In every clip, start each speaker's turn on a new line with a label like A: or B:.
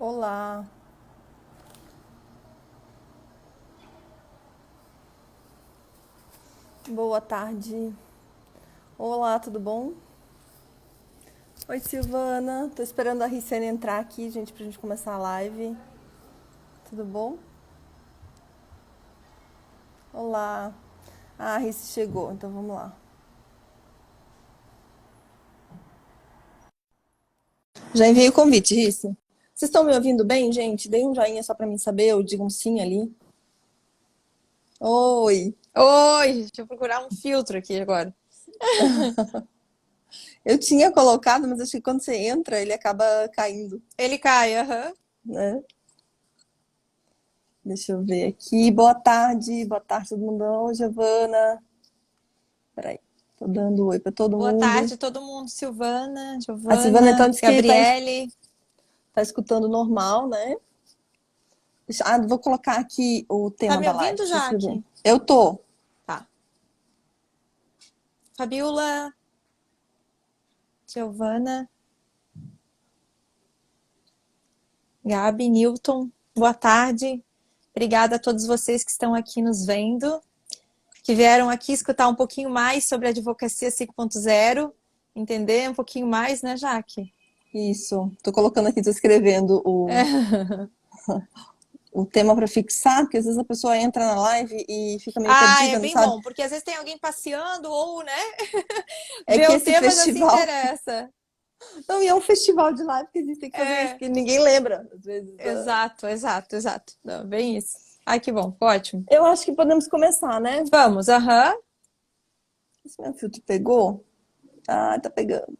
A: Olá, boa tarde. Olá, tudo bom? Oi, Silvana. Tô esperando a Riciane entrar aqui, gente, pra gente começar a live. Tudo bom? Olá. Ah, a Rice chegou, então vamos lá. Já enviei o convite, Rice. Vocês estão me ouvindo bem, gente? Dei um joinha só pra mim saber, ou diga um sim ali. Oi.
B: Oi, deixa eu procurar um filtro aqui agora.
A: Eu tinha colocado, mas acho que quando você entra, ele acaba caindo,
B: Ele cai, aham.
A: né? Deixa eu ver aqui. Boa tarde todo mundo. Oi, Giovana. Peraí, tô dando oi pra todo
B: Boa
A: mundo.
B: tarde, todo mundo. Silvana,
A: A Silvana então
B: Giovana,
A: disse que
B: Gabriele.
A: tá escutando normal, né? Vou colocar aqui o
B: Tá
A: tema
B: me
A: da live,
B: ouvindo,
A: deixa eu escrever.
B: Jaque?
A: Eu tô.
B: Tá. Fabiola, Giovana, Gabi, Newton, boa tarde. Obrigada a todos vocês que estão aqui nos vendo, que vieram aqui escutar um pouquinho mais sobre a Advocacia 5.0, entender um pouquinho mais, né, Jaque?
A: Isso. Tô colocando aqui, tô escrevendo o tema para fixar, porque às vezes a pessoa entra na live e fica meio
B: Ah, é
A: perdida, não
B: bem
A: sabe?
B: bom, porque às vezes tem alguém passeando ou, né,
A: É
B: vê
A: que
B: o
A: esse
B: tema e não se
A: festival.
B: interessa.
A: Não, e é um festival de live que a gente tem que fazer isso,
B: É,
A: que ninguém lembra, às vezes.
B: exato, exato, exato. Não, bem isso. Ai, que bom, ótimo.
A: Eu acho que podemos começar, né?
B: Vamos, aham.
A: Esse meu filtro pegou? Ah, tá pegando.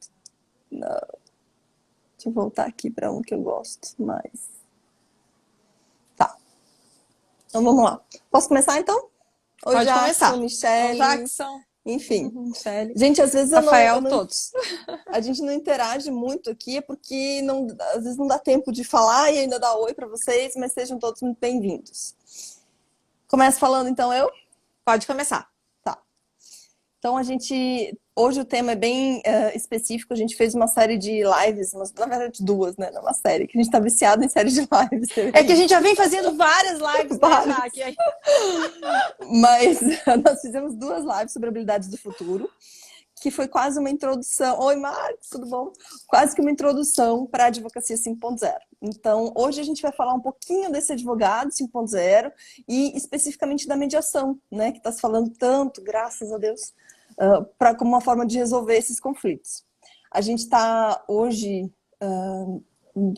A: Não. Deixa eu voltar aqui para um que eu gosto mais. Tá, então vamos lá. Posso começar então? Oi,
B: Pode
A: Jackson,
B: começar. Ô,
A: Michele,
B: Jackson,
A: enfim.
B: Michele,
A: Gente, às vezes eu
B: Rafael,
A: não,
B: todos.
A: a gente não interage muito aqui, é porque não, às vezes não dá tempo de falar e ainda dar oi para vocês, mas sejam todos muito bem-vindos. Começo falando então eu?
B: Pode começar.
A: Tá. Então hoje o tema é bem específico, a gente fez uma série de lives, na verdade duas, né? Não uma série, que a gente tá viciado em série de lives, você
B: É
A: vê
B: que a gente já
A: isso?
B: vem fazendo várias lives, né,
A: Vários.
B: Jaque? Aí-
A: Mas nós fizemos duas lives sobre habilidades do futuro, que foi quase uma introdução. Oi, Marcos, tudo bom? Quase que uma introdução para a advocacia 5.0. Então, hoje a gente vai falar um pouquinho desse advogado 5.0 e especificamente da mediação, né, que está se falando tanto, graças a Deus, como uma forma de resolver esses conflitos. A gente está hoje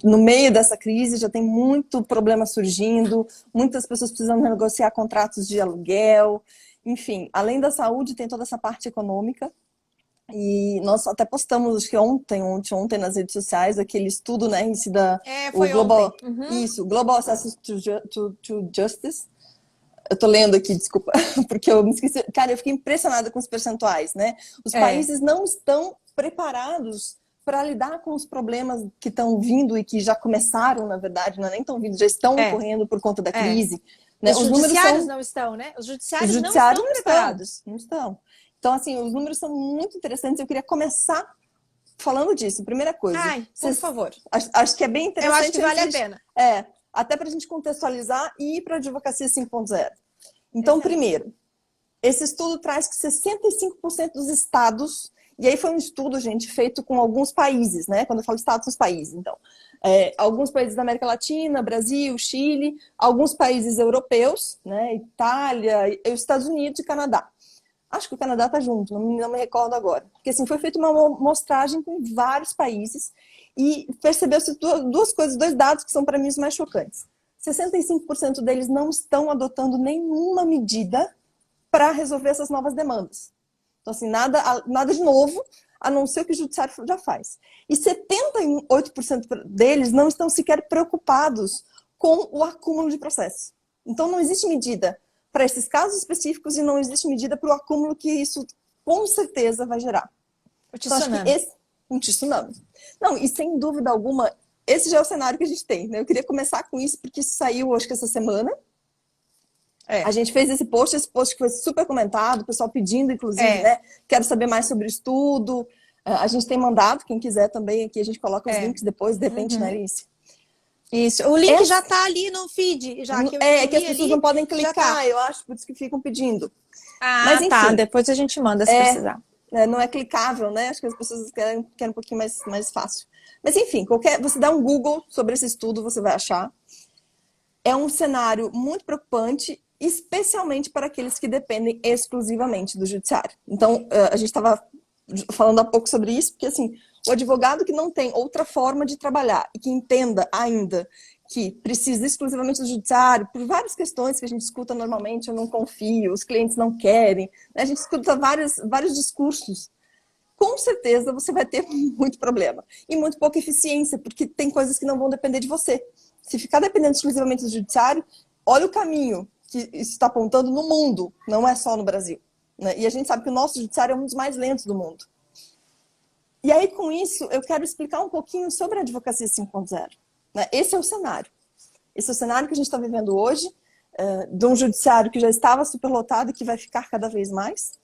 A: no meio dessa crise, já tem muito problema surgindo, muitas pessoas precisando negociar contratos de aluguel, enfim, além da saúde, tem toda essa parte econômica. E nós até postamos, acho que ontem nas redes sociais, aquele estudo, né, esse
B: É,
A: o
B: foi ontem.
A: Global,
B: Uhum.
A: isso, Global Access to Justice. Eu tô lendo aqui, desculpa, porque eu me esqueci. Cara, eu fiquei impressionada com os percentuais, né? Os
B: É,
A: países não estão preparados para lidar com os problemas que estão vindo e que já começaram, na verdade, não é nem estão vindo, já estão
B: é,
A: ocorrendo por conta da
B: é.
A: crise, né?
B: Os
A: Os números
B: judiciários
A: são
B: não estão, né? Os
A: os
B: judiciários não
A: judiciários
B: estão
A: não estão,
B: preparados.
A: não estão. Então, assim, os números são muito interessantes. Eu queria começar falando disso. Primeira coisa,
B: Ai, por favor.
A: acho que é bem
B: Eu acho
A: interessante
B: que
A: antes
B: vale a
A: de,
B: pena.
A: até para a gente contextualizar e ir para a advocacia 5.0. Então,
B: Excelente.
A: primeiro, esse estudo traz que 65% dos estados, e aí foi um estudo, gente, feito com alguns países, né? Quando eu falo estados, os países, então. Alguns países da América Latina, Brasil, Chile, alguns países europeus, né? Itália, Estados Unidos e Canadá. Acho que o Canadá está junto, não me recordo agora. Porque assim, foi feita uma mostragem com vários países e percebeu-se duas coisas, dois dados que são para mim os mais chocantes. 65% deles não estão adotando nenhuma medida para resolver essas novas demandas. Então, assim, nada de novo, a não ser o que o judiciário já faz. E 78% deles não estão sequer preocupados com o acúmulo de processos. Então, não existe medida para esses casos específicos e não existe medida para o acúmulo que isso com certeza vai gerar.
B: O
A: Então, acho que
B: tsunami.
A: esse um tsunami. Não, e sem dúvida alguma, esse já é o cenário que a gente tem, né? Eu queria começar com isso porque isso saiu, acho que essa semana. A
B: É,
A: gente fez esse post que foi super comentado, o pessoal pedindo, inclusive,
B: é,
A: né? Quero saber mais sobre o estudo. A gente tem mandado, quem quiser também aqui, a gente coloca os
B: é.
A: links depois, de repente, né,
B: Uhum.
A: Alice?
B: Isso. O link já está ali no feed, já que eu
A: É que as
B: escolhi
A: pessoas
B: ali,
A: não podem
B: já tá.
A: clicar, eu acho, por isso que ficam pedindo. Mas
B: Ah, tá.
A: enfim,
B: Depois a gente manda se precisar.
A: não é clicável, né? Acho que as pessoas querem um pouquinho mais fácil. Mas enfim, você dá um Google sobre esse estudo, você vai achar. É um cenário muito preocupante, especialmente para aqueles que dependem exclusivamente do judiciário. Então, a gente estava falando há pouco sobre isso, porque assim, o advogado que não tem outra forma de trabalhar e que entenda ainda que precisa exclusivamente do judiciário, por várias questões que a gente escuta normalmente, eu não confio, os clientes não querem, né? A gente escuta vários discursos. Com certeza você vai ter muito problema e muito pouca eficiência, porque tem coisas que não vão depender de você. Se ficar dependendo exclusivamente do judiciário, olha o caminho que isso está apontando no mundo, não é só no Brasil, né? E a gente sabe que o nosso judiciário é um dos mais lentos do mundo. E aí, com isso, eu quero explicar um pouquinho sobre a advocacia 5.0. Né? Esse é o cenário. Esse é o cenário que a gente está vivendo hoje, de um judiciário que já estava superlotado e que vai ficar cada vez mais,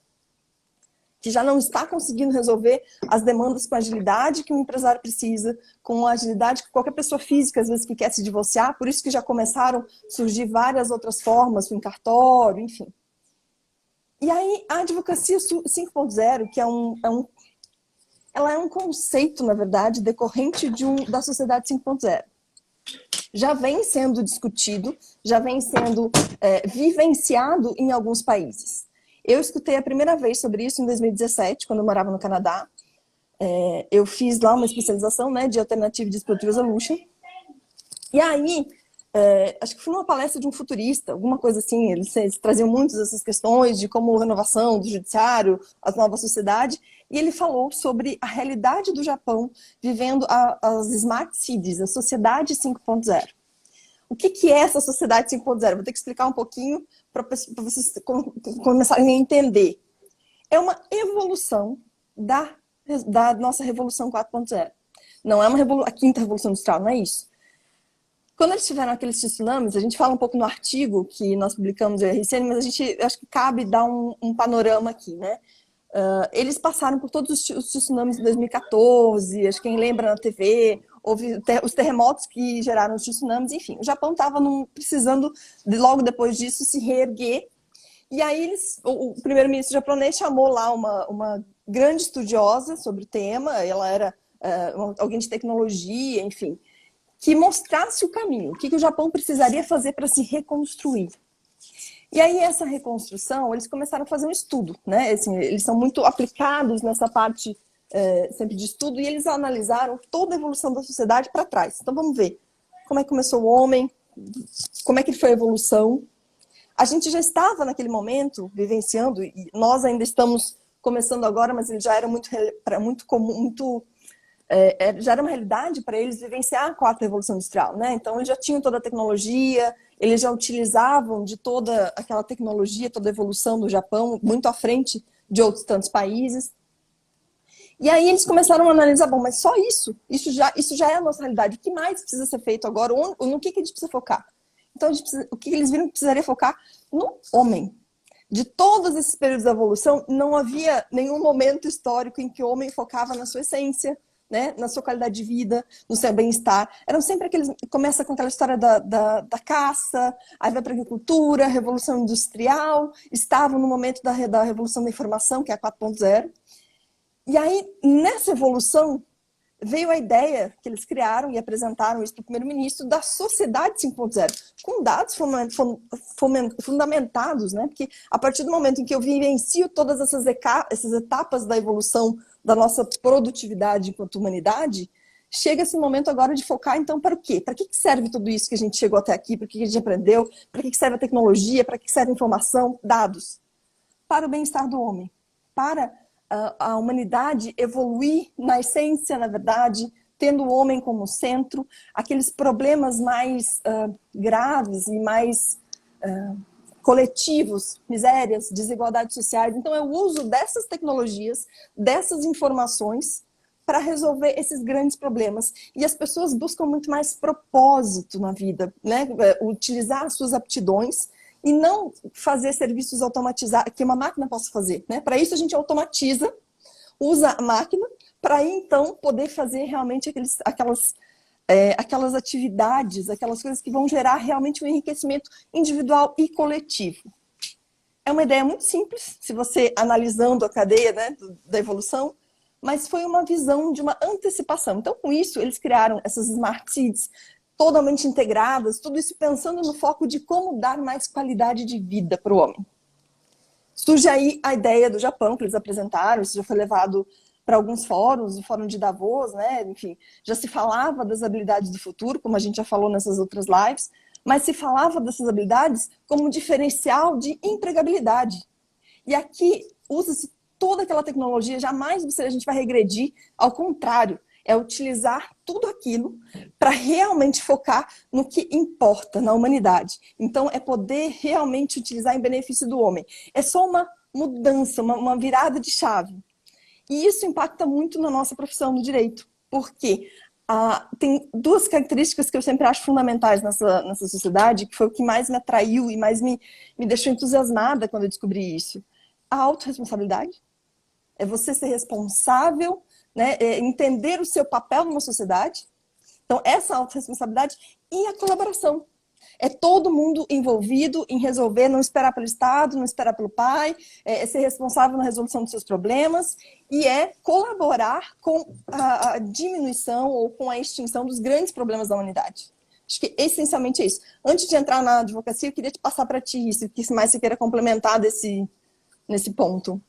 A: que já não está conseguindo resolver as demandas com a agilidade que um empresário precisa, com a agilidade que qualquer pessoa física, às vezes, que quer se divorciar, por isso que já começaram a surgir várias outras formas, em cartório, enfim. E aí, a advocacia 5.0, que ela é um conceito, na verdade, decorrente da sociedade 5.0. Já vem sendo discutido, já vem sendo vivenciado em alguns países. Eu escutei a primeira vez sobre isso em 2017, quando eu morava no Canadá. Eu fiz lá uma especialização, né, de Alternative Dispute Resolution. E aí, acho que foi uma palestra de um futurista, alguma coisa assim, eles traziam muitas dessas questões de como renovação do judiciário, a nova sociedade, e ele falou sobre a realidade do Japão vivendo as Smart Cities, a sociedade 5.0. O que é essa sociedade 5.0? Vou ter que explicar um pouquinho para vocês começarem a entender. É uma evolução da nossa Revolução 4.0. Não é a quinta Revolução Industrial, não é isso. Quando eles tiveram aqueles tsunamis, a gente fala um pouco no artigo que nós publicamos no RCN, mas acho que cabe dar um panorama aqui, né? Eles passaram por todos os tsunamis de 2014, acho que quem lembra na TV, houve os terremotos que geraram os tsunamis, enfim. O Japão estava precisando, logo depois disso, se reerguer. E aí o primeiro-ministro japonês chamou lá uma grande estudiosa sobre o tema, ela era alguém de tecnologia, enfim, que mostrasse o caminho, o que o Japão precisaria fazer para se reconstruir. E aí, essa reconstrução, eles começaram a fazer um estudo, né? Assim, eles são muito aplicados nessa parte sempre de estudo, e eles analisaram toda a evolução da sociedade para trás. Então, vamos ver como é que começou o homem, como é que foi a evolução. A gente já estava, naquele momento, vivenciando, e nós ainda estamos começando agora, mas ele já era muito comum, já era uma realidade para eles vivenciar a quarta revolução industrial, né? Então eles já tinham toda a tecnologia, eles já utilizavam de toda aquela tecnologia, toda a evolução do Japão, muito à frente de outros tantos países. E aí eles começaram a analisar, bom, mas só isso já é a nossa realidade. O que mais precisa ser feito agora? No que a gente precisa focar? Então o que eles viram que precisaria focar? No homem. De todos esses períodos da evolução, não havia nenhum momento histórico em que o homem focava na sua essência, né, na sua qualidade de vida, no seu bem-estar. Eram sempre aqueles... Começa com aquela história da caça, aí vai para a agricultura, Revolução Industrial, estavam no momento da Revolução da Informação, que é a 4.0. E aí, nessa evolução, veio a ideia que eles criaram e apresentaram isso para o primeiro-ministro da sociedade 5.0, com dados fundamentados, né? Porque a partir do momento em que eu vivencio todas essas etapas da evolução da nossa produtividade enquanto humanidade, chega esse momento agora de focar, então, para o quê? Para que serve tudo isso que a gente chegou até aqui? Para que a gente aprendeu? Para que serve a tecnologia? Para que serve a informação? Dados. Para o bem-estar do homem. Para a humanidade evoluir na essência, na verdade, tendo o homem como centro, aqueles problemas mais graves e mais coletivos, misérias, desigualdades sociais. Então, é o uso dessas tecnologias, dessas informações, para resolver esses grandes problemas. E as pessoas buscam muito mais propósito na vida, né? Utilizar as suas aptidões e não fazer serviços automatizados, que uma máquina possa fazer, né? Para isso a gente automatiza, usa a máquina, para então poder fazer realmente aquelas aquelas atividades, aquelas coisas que vão gerar realmente um enriquecimento individual e coletivo. É uma ideia muito simples, se você analisando a cadeia, né, da evolução, mas foi uma visão de uma antecipação. Então, com isso, eles criaram essas Smart Cities totalmente integradas, tudo isso pensando no foco de como dar mais qualidade de vida para o homem. Surge aí a ideia do Japão, que eles apresentaram, isso já foi levado para alguns fóruns, o Fórum de Davos, né? Enfim, já se falava das habilidades do futuro, como a gente já falou nessas outras lives, mas se falava dessas habilidades como um diferencial de empregabilidade. E aqui usa-se toda aquela tecnologia, jamais a gente vai regredir, ao contrário, é utilizar tudo aquilo para realmente focar no que importa na humanidade. Então, é poder realmente utilizar em benefício do homem. É só uma mudança, uma virada de chave. E isso impacta muito na nossa profissão no direito, porque tem duas características que eu sempre acho fundamentais nessa sociedade, que foi o que mais me atraiu e mais me deixou entusiasmada quando eu descobri isso. A autorresponsabilidade. É você ser responsável, né, entender o seu papel numa sociedade. Então, essa autorresponsabilidade e a colaboração. É todo mundo envolvido em resolver, não esperar pelo Estado, não esperar pelo pai, é ser responsável na resolução dos seus problemas e é colaborar com a diminuição ou com a extinção dos grandes problemas da humanidade. Acho que essencialmente é isso. Antes de entrar na advocacia, eu queria te passar para ti isso, o que mais você queira complementar nesse ponto.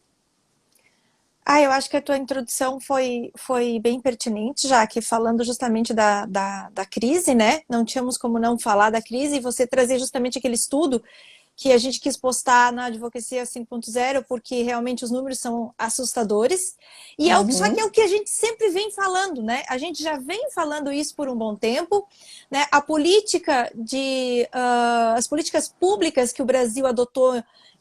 B: Eu acho que a tua introdução foi bem pertinente, já que falando justamente da crise, né? Não tínhamos como não falar da crise, e você trazer justamente aquele estudo que a gente quis postar na Advocacia 5.0, porque realmente os números são assustadores. E só que é o que a gente sempre vem falando, né? A gente já vem falando isso por um bom tempo, né? As políticas públicas que o Brasil adotou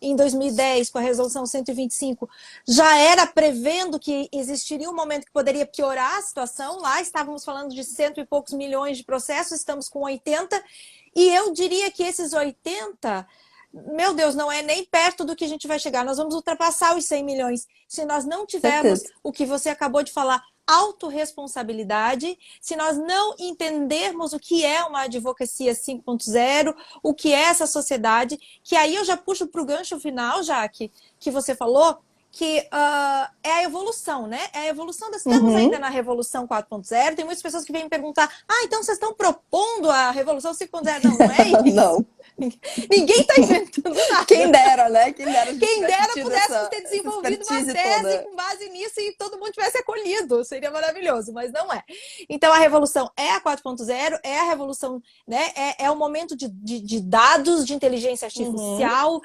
B: em 2010, com a resolução 125, já era prevendo que existiria um momento que poderia piorar a situação. Lá estávamos falando de 100 e poucos milhões de processos, estamos com 80, e eu diria que esses 80, meu Deus, não é nem perto do que a gente vai chegar. Nós vamos ultrapassar os 100 milhões. Se nós não tivermos o que você acabou de falar, autorresponsabilidade, se nós não entendermos o que é uma advocacia 5.0, o que é essa sociedade, que aí eu já puxo para o gancho final, Jaque, que você falou, que é a evolução, né? É a evolução, estamos ainda na Revolução 4.0, tem muitas pessoas que vêm me perguntar, então vocês estão propondo a Revolução 5.0? Não, não é isso.
A: Não.
B: Ninguém está inventando nada.
A: Quem dera, né? Quem dera
B: pudesse ter desenvolvido uma tese com base nisso e todo mundo tivesse acolhido. Seria maravilhoso, mas não é. Então, a revolução é a 4.0, é a revolução, né? É o momento de dados, de inteligência artificial,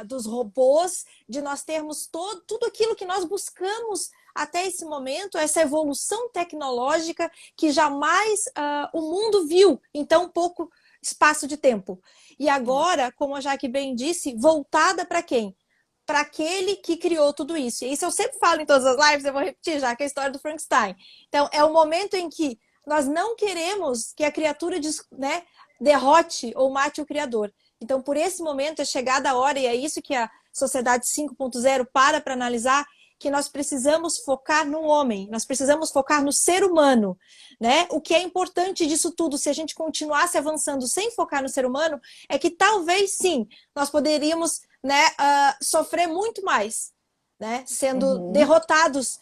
B: dos robôs, de nós termos tudo aquilo que nós buscamos até esse momento, essa evolução tecnológica que jamais o mundo viu em tão pouco espaço de tempo. E agora, como a Jaque bem disse, voltada para quem? Para aquele que criou tudo isso. E isso eu sempre falo em todas as lives, eu vou repetir já, que é a história do Frankenstein. Então, é o momento em que nós não queremos que a criatura derrote ou mate o Criador. Então, por esse momento, é chegada a hora, e é isso que a Sociedade 5.0 para analisar, que nós precisamos focar no homem, nós precisamos focar no ser humano, né? O que é importante disso tudo, se a gente continuasse avançando sem focar no ser humano, é que talvez sim, nós poderíamos, né, sofrer muito mais, né? Sendo derrotados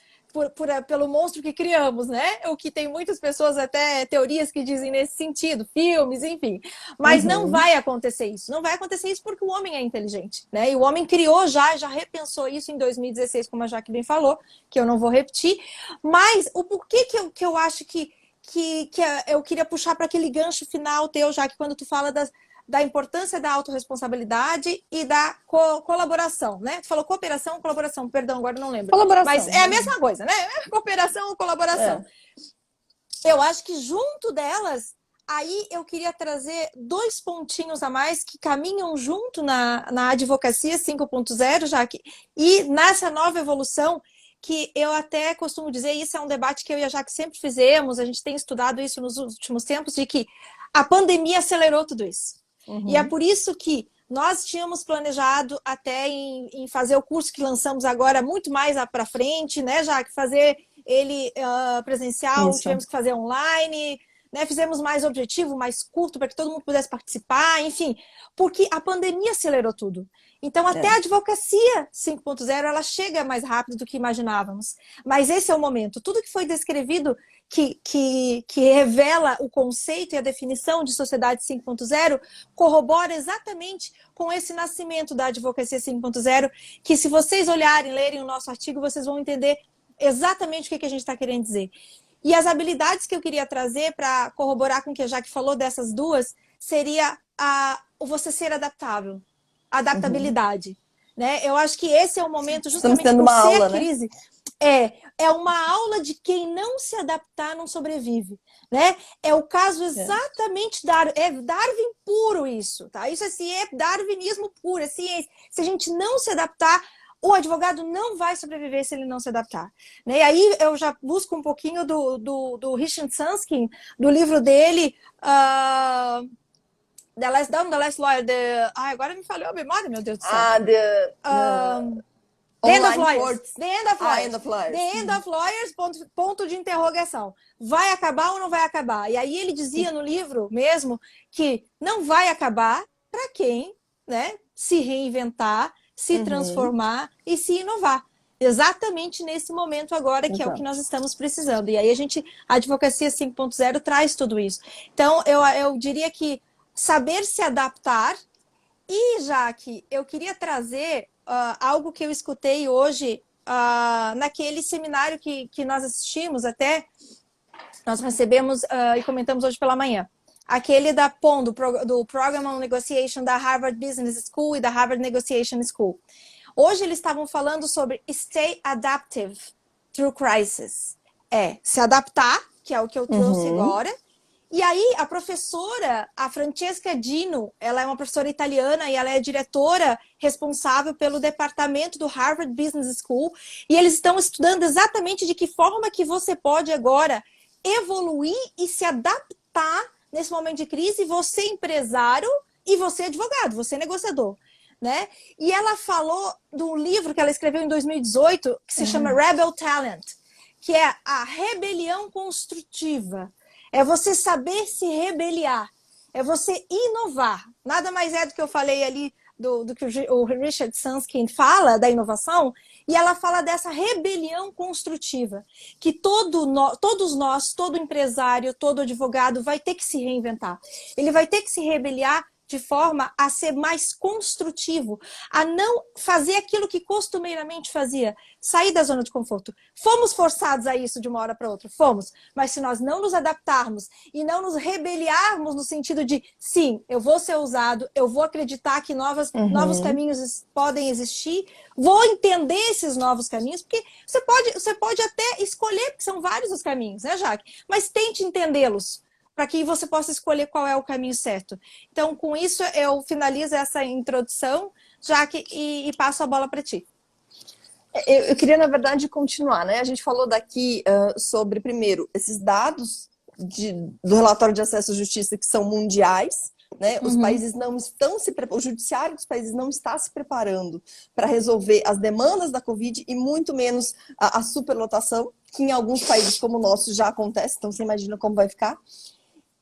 B: pelo monstro que criamos, né? O que tem muitas pessoas, até teorias que dizem nesse sentido, filmes, enfim. Mas não vai acontecer isso. Não vai acontecer isso porque o homem é inteligente, né? E o homem criou já repensou isso em 2016, como a Jaque bem falou, que eu não vou repetir. Mas o porquê que eu acho que eu queria puxar para aquele gancho final teu, Jaque, quando tu fala da importância da autorresponsabilidade e da colaboração, né? Tu falou cooperação, colaboração, perdão, agora não lembro.
A: Colaboração.
B: Mas é a mesma coisa, né? Cooperação ou colaboração. Eu acho que junto delas, aí eu queria trazer 2 pontinhos a mais que caminham junto na advocacia 5.0, Jaque, e nessa nova evolução, que eu até costumo dizer, isso é um debate que eu e a Jaque sempre fizemos, a gente tem estudado isso nos últimos tempos, de que a pandemia acelerou tudo isso. E é por isso que nós tínhamos planejado até em fazer o curso que lançamos agora muito mais para frente, né, já que fazer ele presencial, tivemos que fazer online, né? Fizemos mais objetivo, mais curto, para que todo mundo pudesse participar, enfim, porque a pandemia acelerou tudo. Então, até a advocacia 5.0, ela chega mais rápido do que imaginávamos. Mas esse é o momento. Tudo que foi descrevido, que revela o conceito e a definição de sociedade 5.0, corrobora exatamente com esse nascimento da advocacia 5.0, que se vocês olharem, lerem o nosso artigo, vocês vão entender exatamente o que a gente está querendo dizer. E as habilidades que eu queria trazer para corroborar com o que a Jaque falou dessas duas, seria o você ser adaptável, a adaptabilidade. Né? Eu acho que esse é o momento, justamente por
A: uma
B: ser
A: aula,
B: a crise. Né? É uma aula de quem não se adaptar não sobrevive. Né? É o caso exatamente é Darwin puro isso. Tá? Isso assim, é darwinismo puro, é ciência. Se a gente não se adaptar, o advogado não vai sobreviver se ele não se adaptar. Né? E aí eu já busco um pouquinho do Richard Susskind, do livro dele, The Last Lawyer, agora me falhou a memória, meu Deus do céu. The End of Lawyers. The End of Lawyers, ponto de interrogação. Vai acabar ou não vai acabar? E aí ele dizia no livro mesmo que não vai acabar para quem, né, se reinventar, se transformar e se inovar. Exatamente nesse momento agora, que é o que nós estamos precisando. E aí a Advocacia 5.0 traz tudo isso. Então, eu diria que saber se adaptar. E, Jaque, eu queria trazer algo que eu escutei hoje naquele seminário que nós assistimos até, nós recebemos e comentamos hoje pela manhã. Aquele da PON, do Program on Negotiation da Harvard Business School e da Harvard Negotiation School. Hoje eles estavam falando sobre Stay Adaptive Through Crisis. Se adaptar, que é o que eu trouxe agora. E aí, a professora, a Francesca Dino, ela é uma professora italiana e ela é diretora responsável pelo departamento do Harvard Business School. E eles estão estudando exatamente de que forma que você pode agora evoluir e se adaptar nesse momento de crise, você empresário e você advogado, você negociador. Né? E ela falou do livro que ela escreveu em 2018, que se chama Rebel Talent, que é a rebelião construtiva. É você saber se rebeliar, é você inovar. Nada mais é do que eu falei ali, do que o Richard Susskind fala da inovação, e ela fala dessa rebelião construtiva, que todos nós, todo empresário, todo advogado vai ter que se reinventar. Ele vai ter que se rebeliar de forma a ser mais construtivo, a não fazer aquilo que costumeiramente fazia, sair da zona de conforto. Fomos forçados a isso de uma hora para outra, fomos, mas se nós não nos adaptarmos e não nos rebeliarmos no sentido de, sim, eu vou ser ousado, eu vou acreditar que novos caminhos podem existir, vou entender esses novos caminhos, porque você pode até escolher, porque são vários os caminhos, né, Jaque? Mas tente entendê-los, para que você possa escolher qual é o caminho certo. Então, com isso, eu finalizo essa introdução, Jaque, e passo a bola para ti.
A: Eu queria, na verdade, continuar, né? A gente falou daqui sobre, primeiro, esses dados do relatório de acesso à justiça que são mundiais, né? Os países não estão se preparando, o judiciário dos países não está se preparando para resolver as demandas da Covid e muito menos a superlotação, que em alguns países como o nosso já acontece, então você imagina como vai ficar.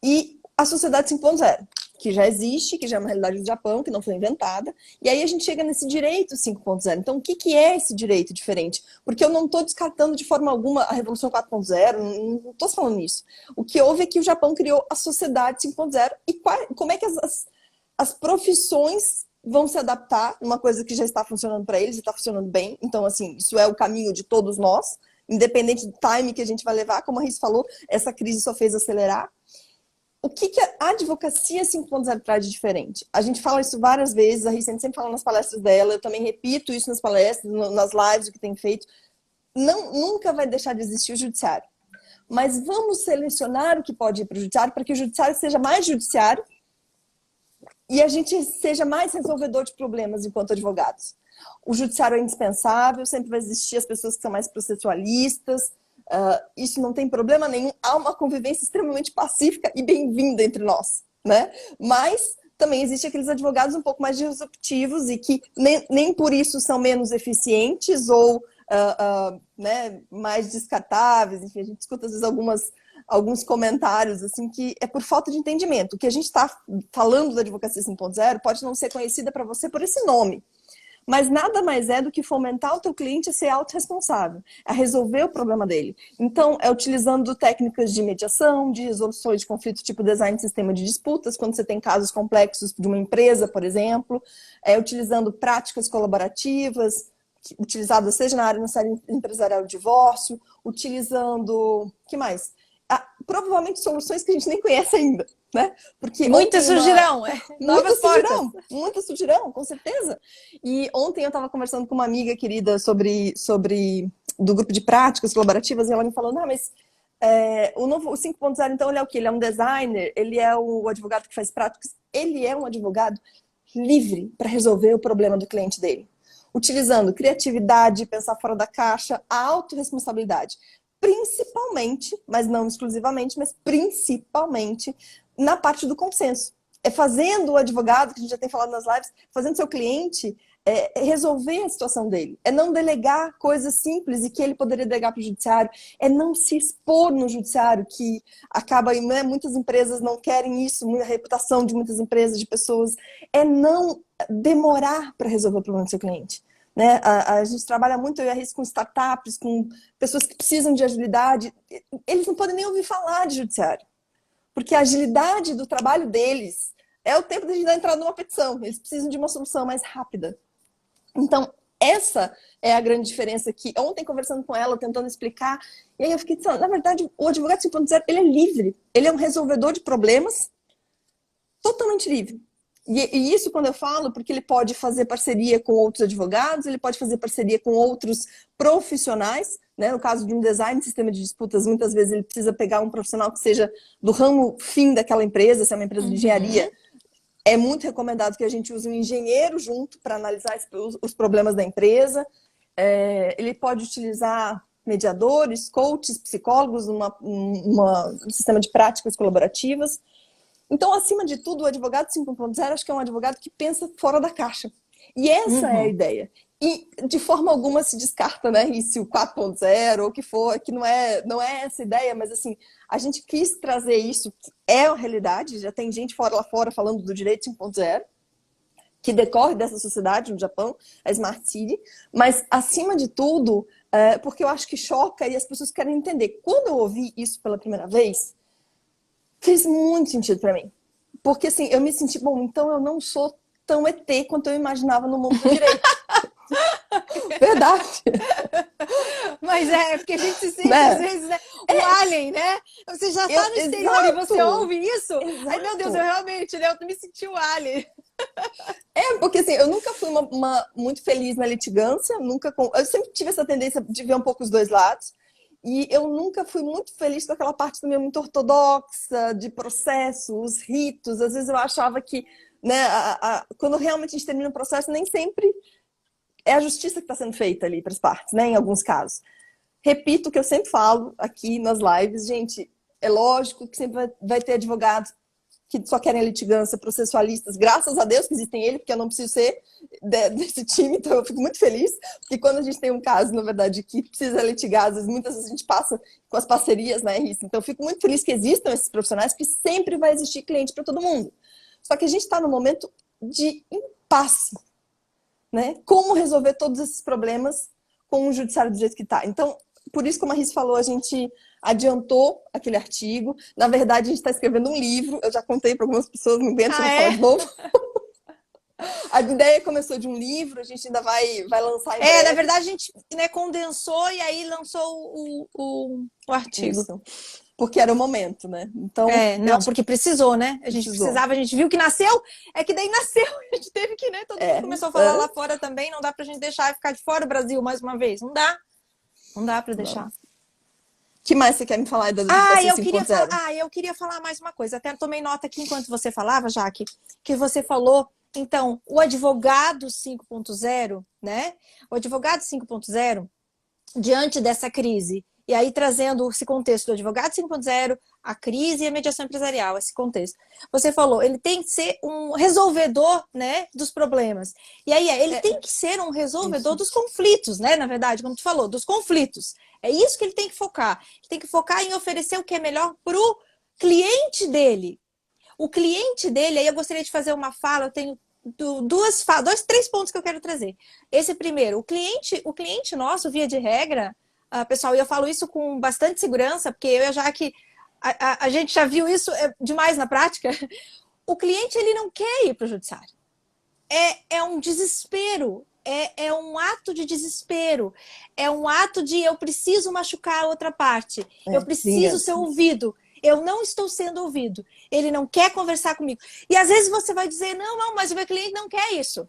A: E a sociedade 5.0, que já existe, que já é uma realidade do Japão, que não foi inventada. E aí a gente chega nesse direito 5.0. Então, o que é esse direito diferente? Porque eu não estou descartando de forma alguma a Revolução 4.0, não estou falando isso. O que houve é que o Japão criou a sociedade 5.0 e como é que as profissões vão se adaptar, uma coisa que já está funcionando para eles e está funcionando bem. Então, assim, isso é o caminho de todos nós, independente do time que a gente vai levar. Como a Riz falou, essa crise só fez acelerar. O que a advocacia 5.0 traz de diferente? A gente fala isso várias vezes, a Ricente sempre fala nas palestras dela, eu também repito isso nas palestras, nas lives que tem feito. Nunca vai deixar de existir o judiciário. Mas vamos selecionar o que pode ir para o judiciário para que o judiciário seja mais judiciário e a gente seja mais resolvedor de problemas enquanto advogados. O judiciário é indispensável, sempre vai existir as pessoas que são mais processualistas, isso não tem problema nenhum, há uma convivência extremamente pacífica e bem-vinda entre nós, né? Mas também existem aqueles advogados um pouco mais disruptivos e que nem por isso são menos eficientes ou né, mais descartáveis. Enfim, a gente escuta às vezes alguns comentários, assim, que é por falta de entendimento. O que a gente está falando da advocacia 5.0 pode não ser conhecida para você por esse nome, mas nada mais é do que fomentar o teu cliente a ser autorresponsável, a resolver o problema dele. Então, é utilizando técnicas de mediação, de resoluções de conflitos, tipo design de sistema de disputas, quando você tem casos complexos de uma empresa, por exemplo, utilizando práticas colaborativas, utilizadas seja na área empresarial de divórcio, utilizando... que mais? Provavelmente soluções que a gente nem conhece ainda, né? Porque
B: muitas surgirão,
A: muitas surgirão, com certeza. E ontem eu estava conversando com uma amiga querida sobre do grupo de práticas colaborativas, e ela me falou, não, mas o 5.0, então, ele é o quê? Ele é um designer, ele é o advogado que faz práticas, ele é um advogado livre para resolver o problema do cliente dele, utilizando criatividade, pensar fora da caixa, a autorresponsabilidade. Principalmente, mas não exclusivamente, mas principalmente na parte do consenso. É fazendo o advogado, que a gente já tem falado nas lives, fazendo seu cliente resolver a situação dele. É não delegar coisas simples e que ele poderia delegar para o judiciário. É não se expor no judiciário, que acaba, né, muitas empresas não querem isso, a reputação de muitas empresas, de pessoas. É não demorar para resolver o problema do seu cliente. Né? A gente trabalha muito, eu arrisco, com startups, com pessoas que precisam de agilidade. Eles não podem nem ouvir falar de judiciário, porque a agilidade do trabalho deles é o tempo de a gente dar entrada numa petição. Eles precisam de uma solução mais rápida. Então, essa é a grande diferença aqui. Ontem, conversando com ela, tentando explicar, e aí eu fiquei dizendo, na verdade, o advogado 5.0, ele é livre. Ele é um resolvedor de problemas totalmente livre. E isso quando eu falo, porque ele pode fazer parceria com outros advogados, ele pode fazer parceria com outros profissionais, né? No caso de um design de sistema de disputas, muitas vezes ele precisa pegar um profissional que seja do ramo fim daquela empresa, se é uma empresa de engenharia. É muito recomendado que a gente use um engenheiro junto para analisar os problemas da empresa. Ele pode utilizar mediadores, coaches, psicólogos, um sistema de práticas colaborativas. Então, acima de tudo, o advogado 5.0 acho que é um advogado que pensa fora da caixa. E essa é a ideia. E de forma alguma se descarta, né? E se o 4.0 ou o que for, que não é essa ideia, mas assim, a gente quis trazer isso, que é a realidade, já tem gente lá fora falando do direito 5.0, que decorre dessa sociedade no Japão, a Smart City, mas acima de tudo, porque eu acho que choca e as pessoas querem entender. Quando eu ouvi isso pela primeira vez, fez muito sentido para mim. Porque assim, eu me senti, bom, então eu não sou tão ET quanto eu imaginava no mundo do direito. Verdade.
B: Mas porque a gente se sente, às vezes, né? O alien, né? Você já está no exterior e você ouve isso? Exato. Ai, meu Deus, eu realmente, né? Eu me senti o alien.
A: Porque assim, eu nunca fui muito feliz na litigância, eu sempre tive essa tendência de ver um pouco os dois lados. E eu nunca fui muito feliz com aquela parte também muito ortodoxa, de processo, os ritos. Às vezes eu achava que, né, quando realmente a gente termina um processo, nem sempre é a justiça que está sendo feita ali para as partes, né, em alguns casos. Repito o que eu sempre falo aqui nas lives, gente, é lógico que sempre vai ter advogados que só querem a litigância, processualistas, graças a Deus que existem eles, porque eu não preciso ser desse time, então eu fico muito feliz, porque quando a gente tem um caso, na verdade, que precisa litigar, às vezes, muitas vezes a gente passa com as parcerias, né, isso. Então eu fico muito feliz que existam esses profissionais, porque sempre vai existir cliente para todo mundo. Só que a gente está no momento de impasse, né? Como resolver todos esses problemas com o judiciário do jeito que está. Então, por isso, como a Riz falou, a gente adiantou aquele artigo. Na verdade, a gente está escrevendo um livro. Eu já contei para algumas pessoas, não aguento falar de novo. A ideia começou de um livro, a gente ainda vai lançar em breve.
B: Na verdade, a gente, né, condensou e aí lançou o artigo.
A: Isso. Porque era o momento, né? Então,
B: porque precisou, né? A gente precisava, a gente viu que nasceu, que daí nasceu, a gente teve que, né? Todo mundo começou a falar lá fora também, não dá pra gente deixar ficar de fora o Brasil mais uma vez. Não dá pra deixar.
A: O que mais você quer me falar da advocacia 5.0?
B: Eu queria falar mais uma coisa. Até tomei nota aqui enquanto você falava, Jaque, que você falou, então, o advogado 5.0, né? O advogado 5.0, diante dessa crise, E aí trazendo esse contexto do advogado 5.0, a crise e a mediação empresarial, esse contexto. Você falou, ele tem que ser um resolvedor, né, dos problemas. E aí ele tem que ser um resolvedor dos conflitos, né, na verdade, como tu falou, dos conflitos. É isso que ele tem que focar. Ele tem que focar em oferecer o que é melhor para o cliente dele. O cliente dele, aí eu gostaria de fazer uma fala, eu tenho três pontos que eu quero trazer. Esse primeiro, o cliente nosso, via de regra, pessoal, e eu falo isso com bastante segurança, porque eu já que a gente já viu isso demais na prática, o cliente ele não quer ir para o judiciário. É um desespero, é um ato de desespero, é um ato de eu preciso machucar a outra parte, eu preciso ser ouvido, eu não estou sendo ouvido, ele não quer conversar comigo. E às vezes você vai dizer, não, mas o meu cliente não quer isso.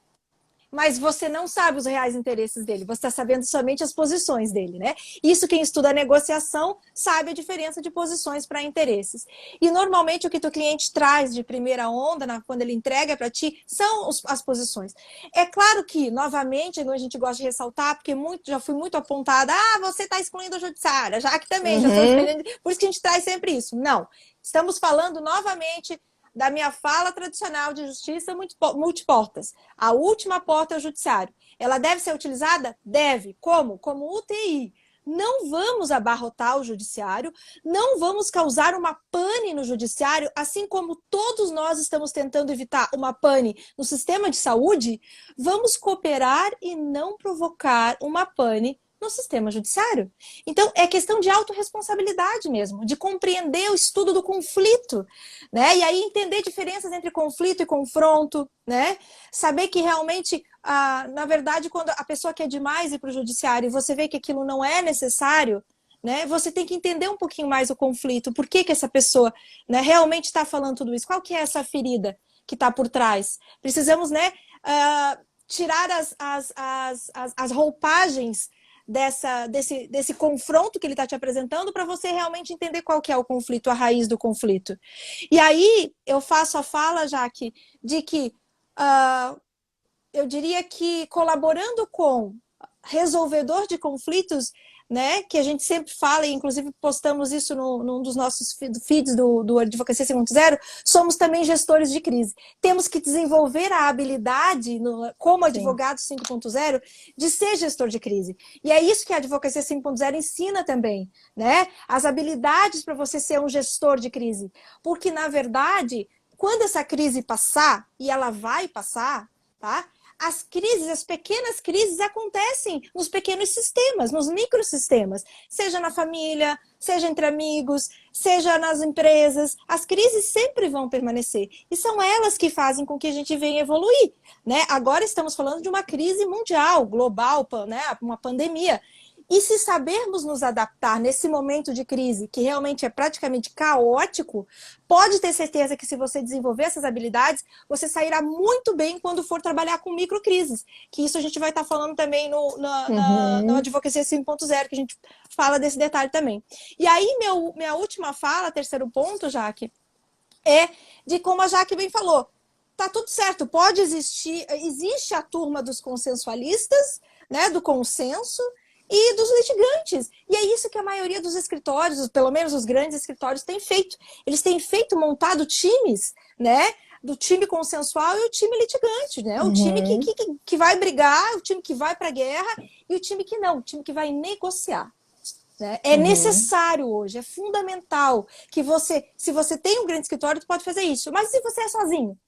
B: Mas você não sabe os reais interesses dele, você está sabendo somente as posições dele, né? Isso quem estuda a negociação sabe a diferença de posições para interesses. E normalmente o que o cliente traz de primeira onda, quando ele entrega para ti, são as posições. É claro que, novamente, a gente gosta de ressaltar, porque já fui muito apontada, você está excluindo a judiciária, já que também, já estou excluindo, por isso que a gente traz sempre isso. Não, estamos falando novamente da minha fala tradicional de justiça multiportas. A última porta é o judiciário. Ela deve ser utilizada? Deve. Como? Como UTI. Não vamos abarrotar o judiciário, não vamos causar uma pane no judiciário, assim como todos nós estamos tentando evitar uma pane no sistema de saúde, vamos cooperar e não provocar uma pane no sistema judiciário. Então, é questão de autorresponsabilidade mesmo, de compreender o estudo do conflito, né? E aí entender diferenças entre conflito e confronto, né? Saber que realmente, na verdade, quando a pessoa quer demais ir para o judiciário e você vê que aquilo não é necessário, né? Você tem que entender um pouquinho mais o conflito, por que essa pessoa, né, realmente está falando tudo isso, qual que é essa ferida que está por trás. Precisamos, né, tirar as roupagens desse confronto que ele está te apresentando para você realmente entender qual que é o conflito, a raiz do conflito. E aí eu faço a fala, Jaque, de que eu diria que colaborando com resolvedor de conflitos, né, que a gente sempre fala, e inclusive postamos isso num dos nossos feeds do Advocacia 5.0, somos também gestores de crise. Temos que desenvolver a habilidade, como advogado 5.0, de ser gestor de crise. E é isso que a Advocacia 5.0 ensina também, né? As habilidades para você ser um gestor de crise. Porque, na verdade, quando essa crise passar, e ela vai passar, tá? As crises, as pequenas crises acontecem nos pequenos sistemas, nos microsistemas, seja na família, seja entre amigos, seja nas empresas. As crises sempre vão permanecer e são elas que fazem com que a gente venha evoluir, né? Agora estamos falando de uma crise mundial, global, né? Uma pandemia. E se sabermos nos adaptar nesse momento de crise, que realmente é praticamente caótico, pode ter certeza que se você desenvolver essas habilidades, você sairá muito bem quando for trabalhar com microcrises. Que isso a gente vai estar falando também no Advocacia 5.0, que a gente fala desse detalhe também. E aí, minha última fala, terceiro ponto, Jaque, é de como a Jaque bem falou. Tá tudo certo, pode existir, existe a turma dos consensualistas, né, do consenso, e dos litigantes. E é isso que a maioria dos escritórios, pelo menos os grandes escritórios, têm feito. Eles têm montado times, né? Do time consensual e o time litigante, né? O time que vai brigar, o time que vai para a guerra e o time que não, o time que vai negociar. Né? É necessário hoje, é fundamental que se você tem um grande escritório, tu pode fazer isso. Mas se você é sozinho?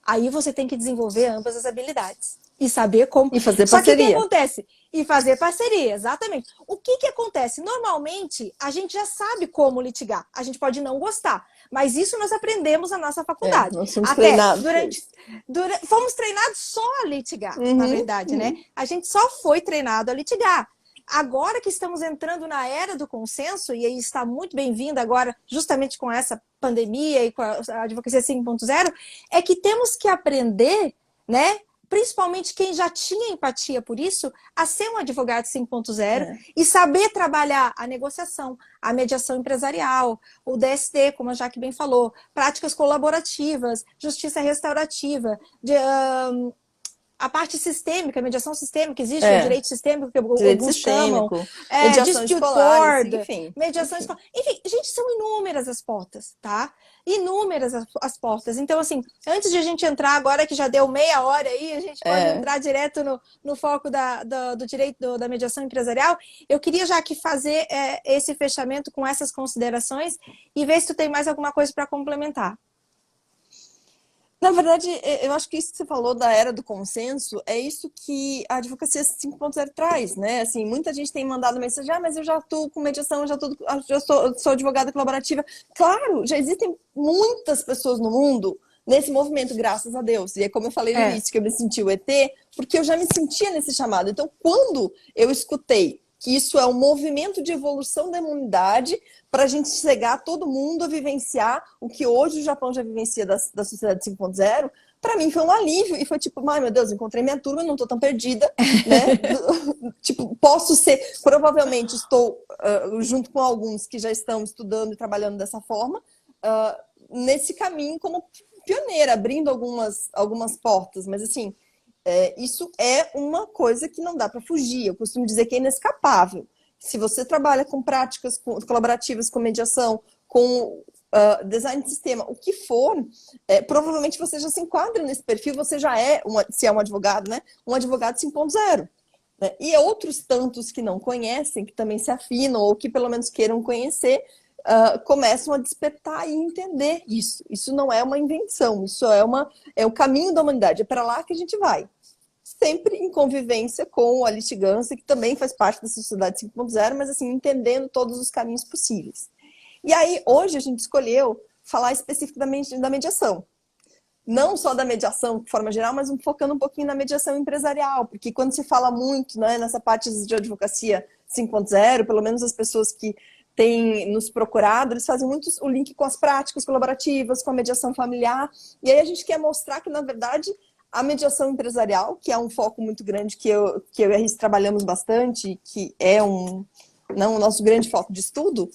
B: Aí você tem que desenvolver ambas as habilidades. E saber como...
A: E fazer
B: parceria. Só que o que acontece? E fazer parceria, exatamente. O que acontece? Normalmente, a gente já sabe como litigar. A gente pode não gostar. Mas isso nós aprendemos na nossa faculdade.
A: Nós somos treinados.
B: Fomos treinados só a litigar, na verdade, né? A gente só foi treinado a litigar. Agora que estamos entrando na era do consenso, e aí está muito bem-vindo agora, justamente com essa pandemia e com a Advocacia 5.0, é que temos que aprender, né? Principalmente quem já tinha empatia por isso, a ser um advogado 5.0 e saber trabalhar a negociação, a mediação empresarial, o DST, como a Jaque bem falou, práticas colaborativas, justiça restaurativa, a parte sistêmica, a mediação sistêmica, existe o direito sistêmico, que
A: direito
B: alguns
A: sistêmico,
B: chamam,
A: mediação
B: dispute
A: escolar,
B: board,
A: enfim.
B: mediação escolar. Enfim, gente, são inúmeras as portas, tá? Inúmeras as portas. Então, assim, antes de a gente entrar, agora que já deu meia hora aí, a gente pode entrar direto no foco do direito da mediação empresarial. Eu queria já aqui fazer esse fechamento com essas considerações e ver se tu tem mais alguma coisa para complementar.
A: Na verdade, eu acho que isso que você falou da era do consenso é isso que a advocacia 5.0 traz, né? Assim, muita gente tem mandado mensagem, mas eu já estou com mediação, já sou advogada colaborativa. Claro, já existem muitas pessoas no mundo nesse movimento, graças a Deus. E é como eu falei no início, que eu me senti o ET, porque eu já me sentia nesse chamado. Então, quando eu escutei que isso é um movimento de evolução da humanidade para a gente chegar todo mundo a vivenciar o que hoje o Japão já vivencia da sociedade 5.0, para mim foi um alívio e foi tipo, ai meu Deus, encontrei minha turma, não estou tão perdida, né? Tipo, posso ser, provavelmente estou junto com alguns que já estão estudando e trabalhando dessa forma, nesse caminho como pioneira, abrindo algumas portas, mas assim, isso é uma coisa que não dá para fugir. Eu costumo dizer que é inescapável. Se você trabalha com práticas colaborativas, com mediação, com design de sistema, o que for, provavelmente você já se enquadra nesse perfil, você já se é um advogado, né? Um advogado 5.0. Né? E outros tantos que não conhecem, que também se afinam, ou que pelo menos queiram conhecer, começam a despertar e entender isso. Isso não é uma invenção, isso é o caminho da humanidade, é para lá que a gente vai. Sempre em convivência com a litigância, que também faz parte da sociedade 5.0, mas assim, entendendo todos os caminhos possíveis. E aí, hoje a gente escolheu falar especificamente da mediação. Não só da mediação de forma geral, mas focando um pouquinho na mediação empresarial, porque quando se fala muito, né, nessa parte de advocacia 5.0, pelo menos as pessoas que têm nos procurado, eles fazem muito o link com as práticas colaborativas, com a mediação familiar, e aí a gente quer mostrar que, na verdade, a mediação empresarial, que é um foco muito grande que eu e a Riz trabalhamos bastante, que é o nosso grande foco de estudo,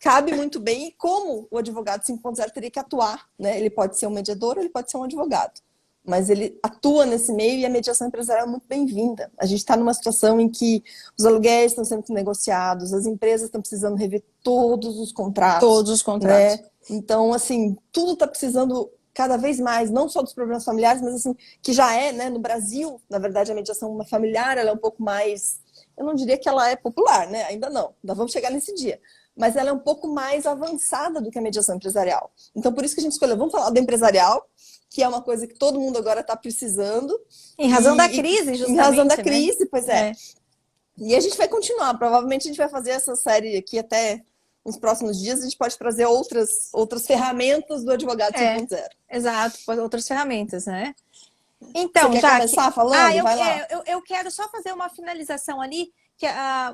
A: cabe muito bem como o advogado 5.0 teria que atuar, né? Ele pode ser um mediador ou ele pode ser um advogado, mas ele atua nesse meio e a mediação empresarial é muito bem-vinda. A gente está numa situação em que os aluguéis estão sendo negociados, as empresas estão precisando rever todos os contratos.
B: Todos os contratos.
A: Né? Então, assim, tudo está precisando cada vez mais, não só dos problemas familiares, mas assim, que já né, no Brasil, na verdade, a mediação familiar, ela é um pouco mais, eu não diria que ela é popular, né? Ainda não, ainda vamos chegar nesse dia. Mas ela é um pouco mais avançada do que a mediação empresarial. Então, por isso que a gente escolheu, vamos falar do empresarial, que é uma coisa que todo mundo agora está precisando.
B: Em razão da crise, justamente.
A: Em razão da crise,
B: né?
A: Pois é. E a gente vai continuar, provavelmente a gente vai fazer essa série aqui até nos próximos dias, a gente pode trazer outras ferramentas do advogado 5.0.
B: Exato, outras ferramentas, né? Então,
A: você quer começar falando? Vai lá.
B: Eu quero só fazer uma finalização ali, que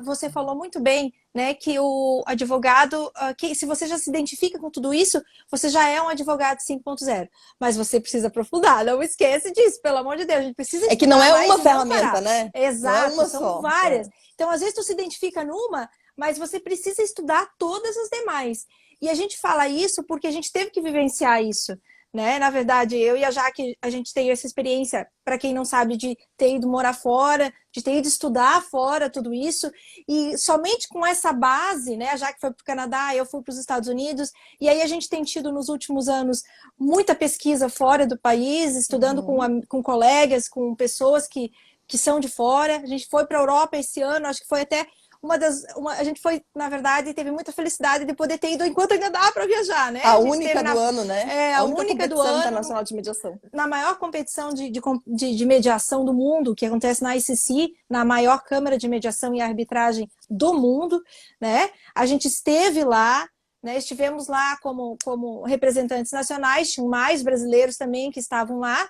B: você falou muito bem, né, que o advogado, que se você já se identifica com tudo isso, você já é um advogado 5.0, mas você precisa aprofundar, não esquece disso, pelo amor de Deus, a gente precisa
A: que não é uma ferramenta, né?
B: Exato,
A: não é uma
B: são
A: só.
B: várias. Então, às vezes tu se identifica numa, mas você precisa estudar todas as demais. E a gente fala isso porque a gente teve que vivenciar isso. Né? Na verdade, eu e a Jaque, a gente tem essa experiência, para quem não sabe, de ter ido morar fora, de ter ido estudar fora, tudo isso, e somente com essa base, né? A Jaque foi para o Canadá, eu fui para os Estados Unidos, e aí a gente tem tido nos últimos anos muita pesquisa fora do país, estudando com colegas, com pessoas que são de fora. A gente foi para a Europa esse ano, acho que foi até a gente foi, na verdade, teve muita felicidade de poder ter ido enquanto ainda dá para viajar, né?
A: A única do ano, né?
B: A única do ano
A: internacional de mediação.
B: Na maior competição de mediação do mundo, que acontece na ICC, na maior câmara de mediação e arbitragem do mundo, né? A gente esteve lá, né? Estivemos lá como representantes nacionais, tinham mais brasileiros também que estavam lá,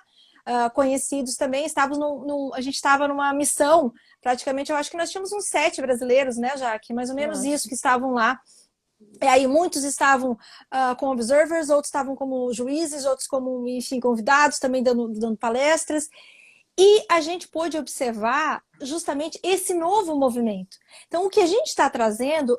B: conhecidos também. A gente estava numa missão, praticamente, eu acho que nós tínhamos uns 7 brasileiros, né, Jaque? Mais ou menos isso, que estavam lá. E aí muitos estavam como observers, outros estavam como juízes, outros como, enfim, convidados, também dando palestras. E a gente pôde observar justamente esse novo movimento. Então, o que a gente está trazendo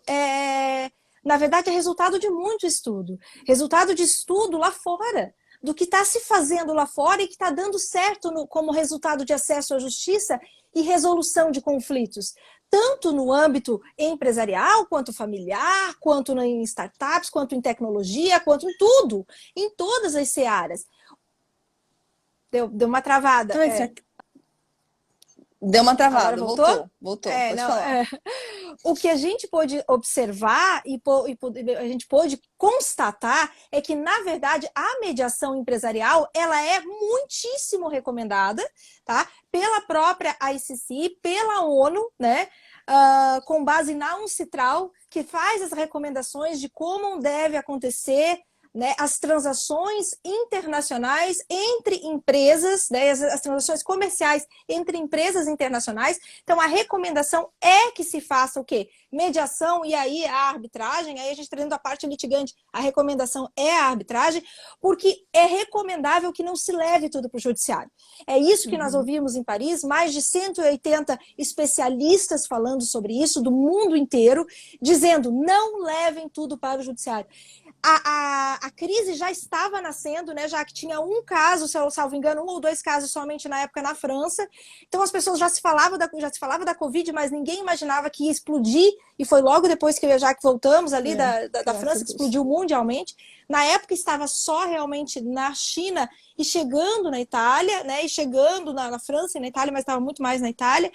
B: na verdade, é resultado de muito estudo. Resultado de estudo lá fora. do que está se fazendo lá fora e que está dando certo como resultado de acesso à justiça e resolução de conflitos, tanto no âmbito empresarial, quanto familiar, quanto em startups, quanto em tecnologia, quanto em tudo, em todas as searas. Deu uma travada.
A: Deu uma travada,
B: Agora voltou?
A: Voltou, pode falar.
B: O que a gente pôde observar e a gente pôde constatar é que, na verdade, a mediação empresarial ela é muitíssimo recomendada, tá? Pela própria ICC, pela ONU, né? Com base na UNCITRAL, que faz as recomendações de como deve acontecer, né, as transações internacionais entre empresas, né, as transações comerciais entre empresas internacionais. Então, a recomendação é que se faça o quê? Mediação e aí a arbitragem, aí a gente trazendo a parte litigante, a recomendação é a arbitragem, porque é recomendável que não se leve tudo para o judiciário. É isso que nós ouvimos em Paris, mais de 180 especialistas falando sobre isso, do mundo inteiro, dizendo, não levem tudo para o judiciário. A crise já estava nascendo, né, já que tinha um caso, se eu salvo engano, 1 ou 2 casos somente na época na França. Então as pessoas já se falava da Covid, mas ninguém imaginava que ia explodir. E foi logo depois que eu e a Jaque voltamos ali da França, que explodiu mundialmente. Na época estava só realmente na China e chegando na Itália, né, e chegando na França e na Itália, mas estava muito mais na Itália.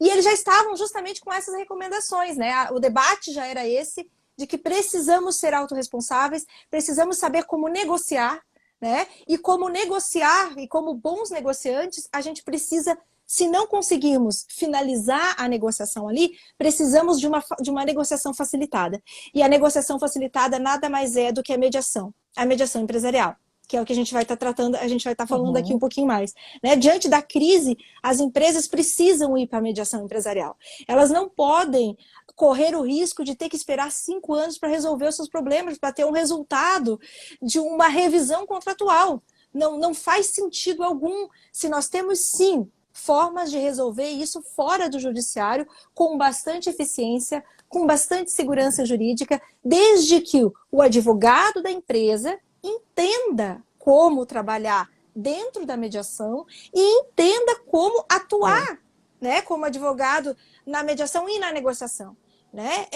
B: E eles já estavam justamente com essas recomendações, né? O debate já era esse, de que precisamos ser autorresponsáveis, precisamos saber como negociar, né? E como negociar, e como bons negociantes, a gente precisa, se não conseguirmos finalizar a negociação ali, precisamos de uma negociação facilitada. E a negociação facilitada nada mais é do que a mediação empresarial, que é o que a gente vai estar tratando, a gente vai estar falando aqui um pouquinho mais, né? Diante da crise, as empresas precisam ir para a mediação empresarial. Elas não podem correr o risco de ter que esperar 5 anos para resolver os seus problemas, para ter um resultado de uma revisão contratual. Não faz sentido algum. Se nós temos, sim, formas de resolver isso fora do judiciário, com bastante eficiência, com bastante segurança jurídica, desde que o advogado da empresa entenda como trabalhar dentro da mediação e entenda como atuar, né, como advogado na mediação e na negociação. Né?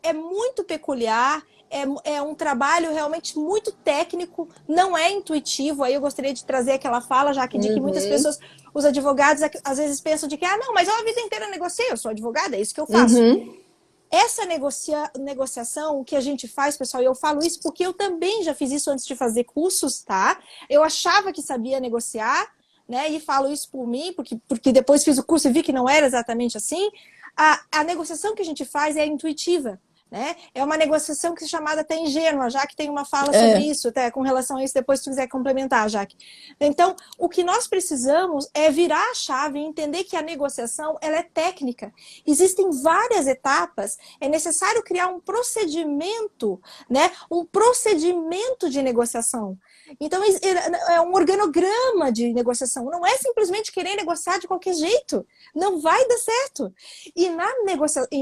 B: É muito peculiar, é um trabalho realmente muito técnico, não é intuitivo. Aí eu gostaria de trazer aquela fala, já que de que muitas pessoas, os advogados, às vezes pensam de que, não, mas eu a vida inteira negociei, eu sou advogada, é isso que eu faço. Essa negociação que a gente faz, pessoal, e eu falo isso porque eu também já fiz isso antes de fazer cursos, tá? Eu achava que sabia negociar, né? E falo isso por mim, porque depois fiz o curso e vi que não era exatamente assim. A negociação que a gente faz é intuitiva, né? É uma negociação que é chamada até ingênua, já que tem uma fala sobre isso, até com relação a isso, depois se tu quiser complementar, Jaque. Então, o que nós precisamos é virar a chave e entender que a negociação ela é técnica. Existem várias etapas, é necessário criar um procedimento, né? Um procedimento de negociação. Então, é um organograma de negociação, não é simplesmente querer negociar de qualquer jeito, não vai dar certo. E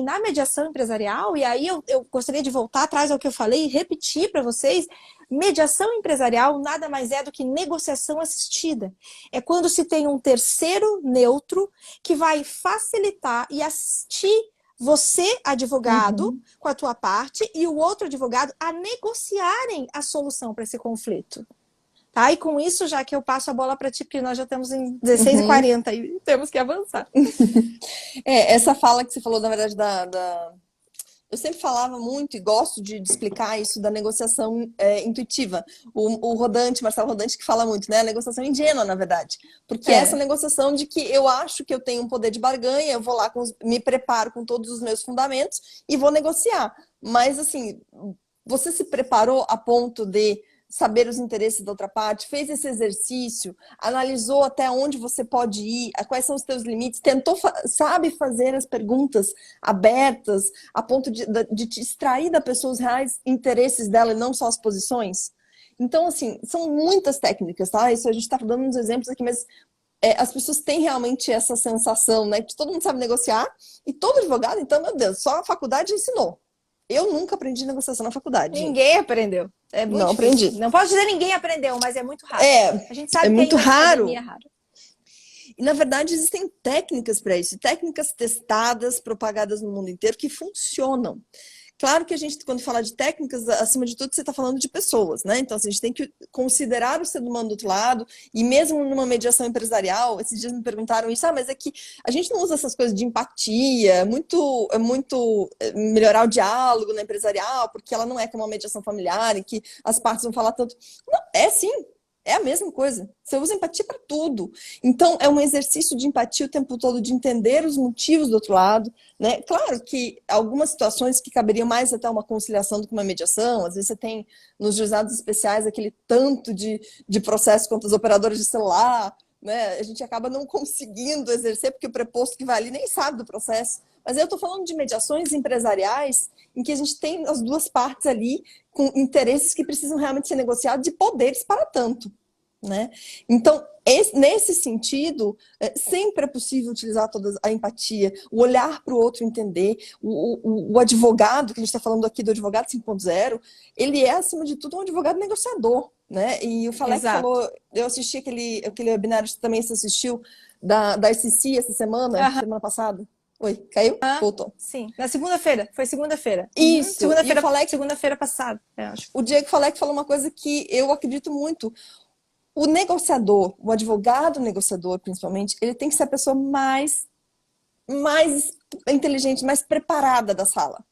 B: na mediação empresarial, e aí eu gostaria de voltar atrás ao que eu falei e repetir para vocês, mediação empresarial nada mais é do que negociação assistida. É quando se tem um terceiro neutro que vai facilitar e assistir você, advogado, com a tua parte, e o outro advogado a negociarem a solução para esse conflito. Tá? E com isso, já que eu passo a bola para ti, porque nós já estamos em 16h40 e temos que avançar.
A: Essa fala que você falou, na verdade, eu sempre falava muito e gosto de explicar isso da negociação intuitiva. O Rodante, Marcelo Rodante, que fala muito, né? A negociação ingênua, na verdade. Porque essa negociação de que eu acho que eu tenho um poder de barganha, eu vou lá, me preparo com todos os meus fundamentos e vou negociar. Mas, assim, você se preparou a ponto de saber os interesses da outra parte, fez esse exercício, analisou até onde você pode ir, quais são os teus limites, sabe fazer as perguntas abertas a ponto de te extrair da pessoa os reais interesses dela e não só as posições? Então, assim, são muitas técnicas, tá? Isso a gente está dando uns exemplos aqui, mas as pessoas têm realmente essa sensação, né? Que todo mundo sabe negociar e todo advogado, então, meu Deus, só a faculdade ensinou. Eu nunca aprendi negociação na faculdade.
B: Ninguém aprendeu. É muito
A: Não
B: difícil.
A: aprendi.
B: Não posso dizer que ninguém aprendeu, mas é muito raro. A gente sabe
A: É
B: que
A: muito
B: ainda na
A: raro.
B: academia é raro.
A: E, na verdade, existem técnicas para isso, técnicas testadas, propagadas no mundo inteiro, que funcionam. Claro que a gente, quando fala de técnicas, acima de tudo, você está falando de pessoas, né? Então, assim, a gente tem que considerar o ser humano do outro lado, e mesmo numa mediação empresarial, esses dias me perguntaram isso, mas é que a gente não usa essas coisas de empatia, muito melhorar o diálogo na empresarial, porque ela não é como uma mediação familiar, em que as partes vão falar tanto. Não, é sim. É a mesma coisa. Você usa empatia para tudo. Então, é um exercício de empatia o tempo todo, de entender os motivos do outro lado, né? Claro que algumas situações que caberiam mais até uma conciliação do que uma mediação, às vezes você tem nos juizados especiais aquele tanto de processo contra os operadores de celular, né? A gente acaba não conseguindo exercer, porque o preposto que vai ali nem sabe do processo. Mas eu estou falando de mediações empresariais em que a gente tem as duas partes ali com interesses que precisam realmente ser negociados de poderes para tanto, né? Então, nesse sentido, sempre é possível utilizar toda a empatia, o olhar para o outro entender, o advogado, que a gente está falando aqui do advogado 5.0, ele é, acima de tudo, um advogado negociador, né? E o Falek falou, eu assisti aquele webinar que também você assistiu, da SEC essa semana passada. Oi, caiu? Voltou.
B: Sim, na segunda-feira, foi segunda-feira.
A: Isso,
B: Segunda-feira passada, eu acho.
A: O Diego Falek falou uma coisa que eu acredito muito. O negociador, o advogado negociador, principalmente, ele tem que ser a pessoa mais inteligente, mais preparada da sala.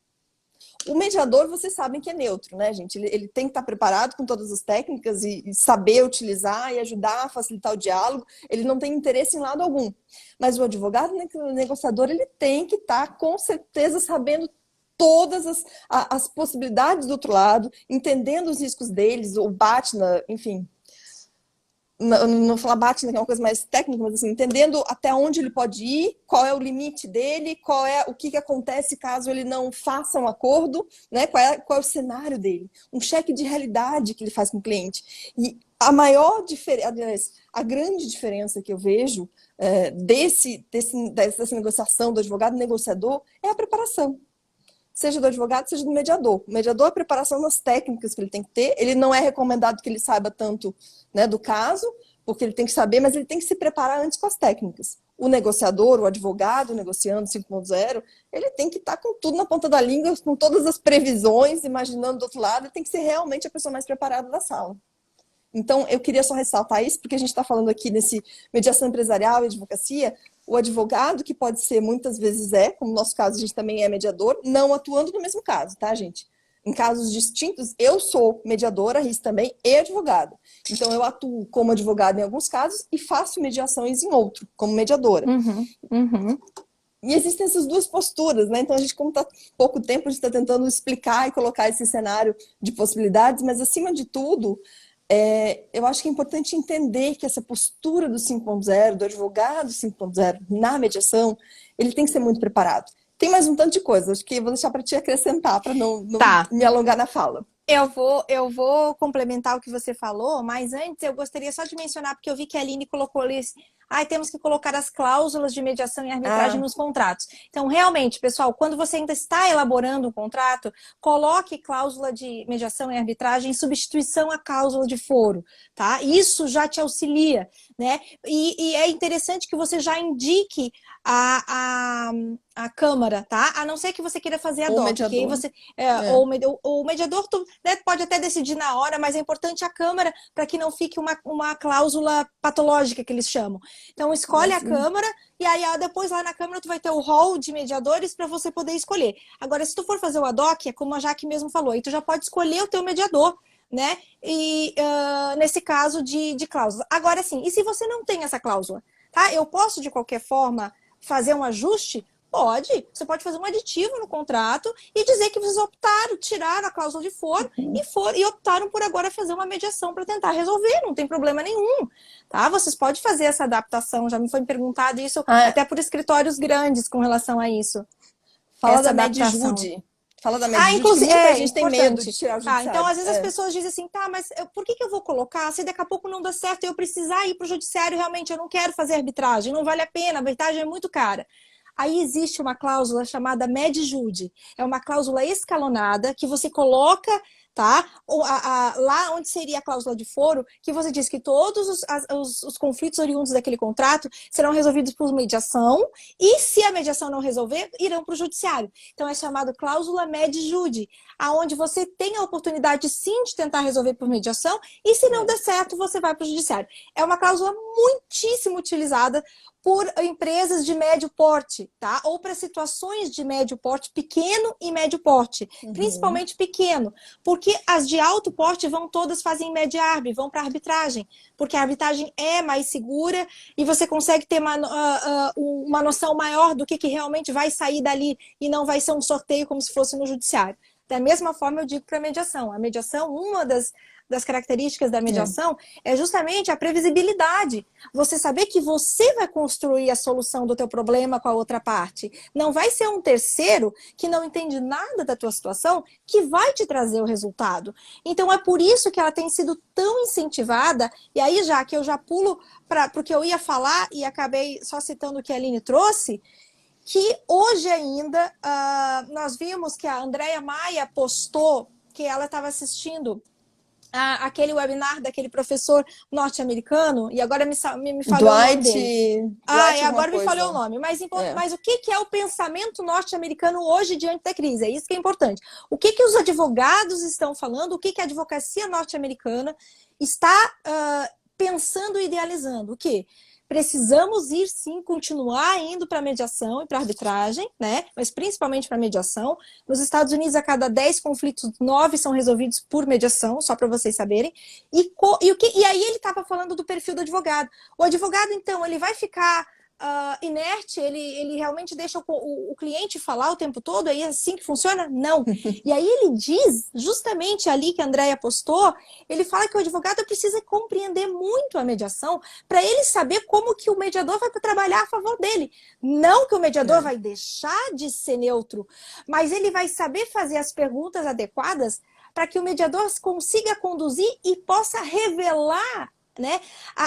A: O mediador, vocês sabem que é neutro, né, gente? Ele tem que estar preparado com todas as técnicas e saber utilizar e ajudar a facilitar o diálogo. Ele não tem interesse em lado algum. Mas o advogado negociador, ele tem que estar, com certeza, sabendo todas as possibilidades do outro lado, entendendo os riscos deles, o BATNA, enfim... Não falar BATNA, que é uma coisa mais técnica, mas assim, entendendo até onde ele pode ir, qual é o limite dele, o que acontece caso ele não faça um acordo, né? Qual é o cenário dele, um cheque de realidade que ele faz com o cliente. E a maior diferença, a grande diferença que eu vejo dessa negociação do advogado negociador é a preparação. Seja do advogado, seja do mediador. O mediador, a preparação nas técnicas que ele tem que ter, ele não é recomendado que ele saiba tanto, né, do caso, porque ele tem que saber, mas ele tem que se preparar antes com as técnicas. O negociador, o advogado, negociando 5.0, ele tem que estar com tudo na ponta da língua, com todas as previsões, imaginando do outro lado, ele tem que ser realmente a pessoa mais preparada da sala. Então, eu queria só ressaltar isso, porque a gente está falando aqui nesse mediação empresarial e advocacia, o advogado, que pode ser, muitas vezes como no nosso caso, a gente também é mediador, não atuando no mesmo caso, tá, gente? Em casos distintos, eu sou mediadora, RIS também, e advogada. Então, eu atuo como advogada em alguns casos e faço mediações em outro, como mediadora. E existem essas duas posturas, né? Então, a gente, como está pouco tempo, a gente está tentando explicar e colocar esse cenário de possibilidades, mas, acima de tudo... eu acho que é importante entender que essa postura do 5.0, do advogado 5.0 na mediação, ele tem que ser muito preparado. Tem mais um tanto de coisas, acho que eu vou deixar para te acrescentar, para não me alongar na fala.
B: Eu vou complementar o que você falou, mas antes eu gostaria só de mencionar, porque eu vi que a Aline colocou ali, temos que colocar as cláusulas de mediação e arbitragem nos contratos. Então, realmente, pessoal, quando você ainda está elaborando um contrato, coloque cláusula de mediação e arbitragem em substituição à cláusula de foro, tá? Isso já te auxilia, né? E é interessante que você já indique a Câmara, tá? A não ser que você queira fazer a DOC. Que aí você, o mediador né, pode até decidir na hora, mas é importante a Câmara para que não fique uma cláusula patológica, que eles chamam. Então, escolhe a Câmara e aí depois lá na Câmara tu vai ter o hall de mediadores para você poder escolher. Agora, se tu for fazer o ADOC, é como a Jaque mesmo falou, aí tu já pode escolher o teu mediador, né? E nesse caso de cláusula. Agora, sim, e se você não tem essa cláusula? Tá? Eu posso, de qualquer forma, fazer um ajuste? Pode. Você pode fazer um aditivo no contrato e dizer que vocês optaram, tiraram a cláusula de foro e optaram por agora fazer uma mediação para tentar resolver, não tem problema nenhum. Tá? Vocês podem fazer essa adaptação, já me foi perguntado isso até por escritórios grandes com relação a isso.
A: Fala da Medjude. Fala da Medjude,
B: inclusive,
A: a gente tem medo de tirar o judiciário.
B: Então, às vezes as pessoas dizem assim, mas por que eu vou colocar? Se daqui a pouco não dá certo e eu precisar ir para o judiciário, realmente eu não quero fazer arbitragem, não vale a pena, a arbitragem é muito cara. Aí existe uma cláusula chamada Medjude. É uma cláusula escalonada que você coloca tá? Lá onde seria a cláusula de foro, que você diz que todos os conflitos oriundos daquele contrato serão resolvidos por mediação, e se a mediação não resolver, irão para o judiciário. Então é chamado cláusula med-jude, aonde você tem a oportunidade sim de tentar resolver por mediação, e se não der certo, você vai para o judiciário. É uma cláusula muitíssimo utilizada por empresas de médio porte, tá? Ou para situações de médio porte, pequeno e médio porte, principalmente pequeno, porque as de alto porte vão todas fazem média-arb, vão para arbitragem, porque a arbitragem é mais segura e você consegue ter uma noção maior do que realmente vai sair dali e não vai ser um sorteio como se fosse no judiciário. Da mesma forma eu digo para a mediação. A mediação, uma das características da mediação é justamente a previsibilidade. Você saber que você vai construir a solução do teu problema com a outra parte. Não vai ser um terceiro que não entende nada da tua situação que vai te trazer o resultado. Então é por isso que ela tem sido tão incentivada. E aí, já que eu já pulo para o que eu ia falar e acabei só citando o que a Aline trouxe, que hoje ainda nós vimos que a Andréia Maia postou que ela estava assistindo aquele webinar daquele professor norte-americano, e agora me falou o nome dele. Agora me falou o nome. Mas o que é o pensamento norte-americano hoje diante da crise? É isso que é importante. O que os advogados estão falando, o que a advocacia norte-americana está pensando e idealizando? O quê? Precisamos ir, sim, continuar indo para a mediação e para a arbitragem, né? Mas principalmente para a mediação. Nos Estados Unidos, a cada 10 conflitos, 9 são resolvidos por mediação, só para vocês saberem. E aí ele estava falando do perfil do advogado. O advogado, então, ele vai ficar inerte, ele realmente deixa o cliente falar o tempo todo, é assim que funciona? Não. E aí ele diz, justamente ali que a Andréia postou, ele fala que o advogado precisa compreender muito a mediação para ele saber como que o mediador vai trabalhar a favor dele. Não que o mediador vai deixar de ser neutro, mas ele vai saber fazer as perguntas adequadas para que o mediador consiga conduzir e possa revelar, né?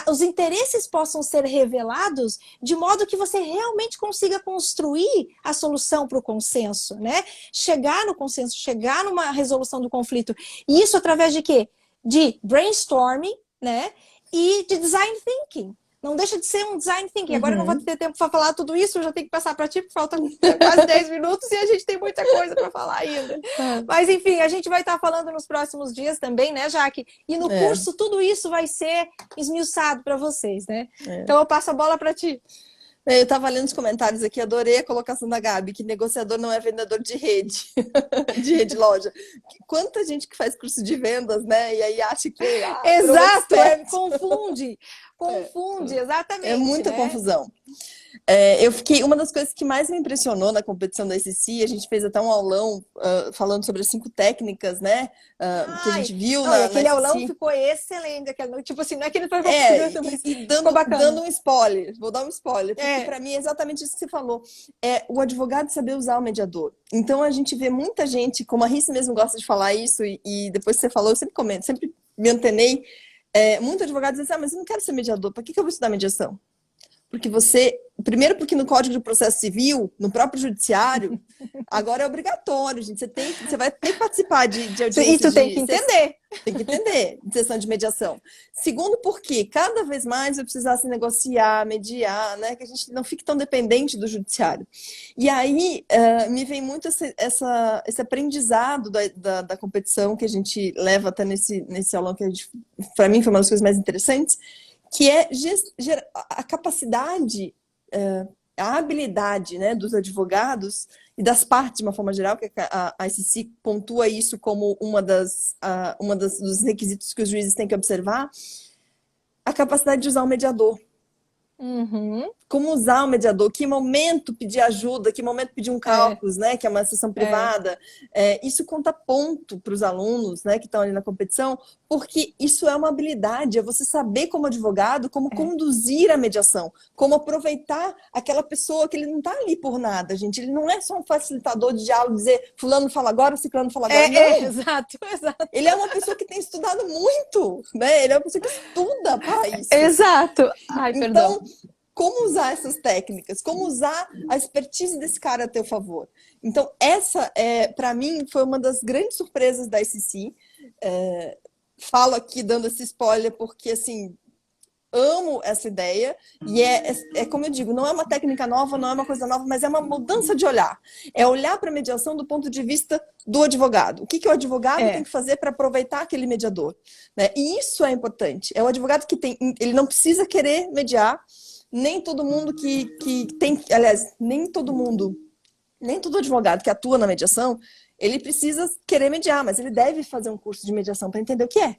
B: Os interesses possam ser revelados de modo que você realmente consiga construir a solução para o consenso, né? Chegar no consenso, chegar numa resolução do conflito. E isso através de quê? De brainstorming, né? E de design thinking. Não deixa de ser um design thinking. Agora eu não vou ter tempo para falar tudo isso, eu já tenho que passar para ti, porque faltam quase 10 minutos e a gente tem muita coisa para falar ainda. Mas, enfim, a gente vai estar falando nos próximos dias também, né, Jaque? E no curso tudo isso vai ser esmiuçado para vocês, né? Então eu passo a bola para ti.
A: Eu estava lendo os comentários aqui, adorei a colocação da Gabi, que negociador não é vendedor de rede, de rede loja. Quanta gente que faz curso de vendas, né? E aí acha que...
B: Exato, confunde, exatamente.
A: É muita confusão. Uma das coisas que mais me impressionou na competição da ICC, a gente fez até um aulão falando sobre as 5 técnicas, né? Que a gente viu
B: aquele
A: na
B: aulão
A: ICC.
B: ficou excelente. Tipo assim, não é que ele foi
A: dando um spoiler, vou dar um spoiler, porque para mim é exatamente isso que você falou. O advogado saber usar o mediador. Então a gente vê muita gente, como a Rice mesmo gosta de falar isso, e depois que você falou, eu sempre comento, sempre me antenei. Muito advogado diz assim, mas eu não quero ser mediador, para que eu vou estudar mediação? Primeiro porque no Código de Processo Civil, no próprio judiciário, agora é obrigatório, gente. Você vai ter que participar de audiência.
B: E tu tem que entender.
A: Tem que entender, de sessão de mediação. Segundo, porque cada vez mais vai precisar se negociar, mediar, né? Que a gente não fique tão dependente do judiciário. E aí, me vem muito esse aprendizado da competição que a gente leva até nesse aulão, que para mim foi uma das coisas mais interessantes, que é a capacidade, a habilidade, né, dos advogados e das partes, de uma forma geral, que a ICC pontua isso como uma dos requisitos que os juízes têm que observar, a capacidade de usar o mediador. Como usar o mediador, que momento pedir ajuda, que momento pedir um cálculo, né, que é uma sessão privada. Isso conta ponto para os alunos, né, que estão ali na competição, porque isso é uma habilidade, é você saber como advogado, como conduzir a mediação, como aproveitar aquela pessoa que ele não está ali por nada, gente. Ele não é só um facilitador de diálogo, dizer fulano fala agora, ciclano fala agora. Não.
B: Exato.
A: Ele é uma pessoa que tem estudado muito, né? Ele é uma pessoa que estuda para isso.
B: Exato. Ai, perdão.
A: Então, como usar essas técnicas? Como usar a expertise desse cara a teu favor? Então, essa, para mim, foi uma das grandes surpresas da ICC. falo aqui dando esse spoiler porque, assim, amo essa ideia e é como eu digo, não é uma técnica nova, não é uma coisa nova, mas é uma mudança de olhar. É olhar para a mediação do ponto de vista do advogado. O que o advogado tem que fazer para aproveitar aquele mediador, né? E isso é importante. É o advogado que ele não precisa querer mediar, nem todo mundo que tem, aliás, nem todo advogado que atua na mediação, ele precisa querer mediar, mas ele deve fazer um curso de mediação para entender o que é.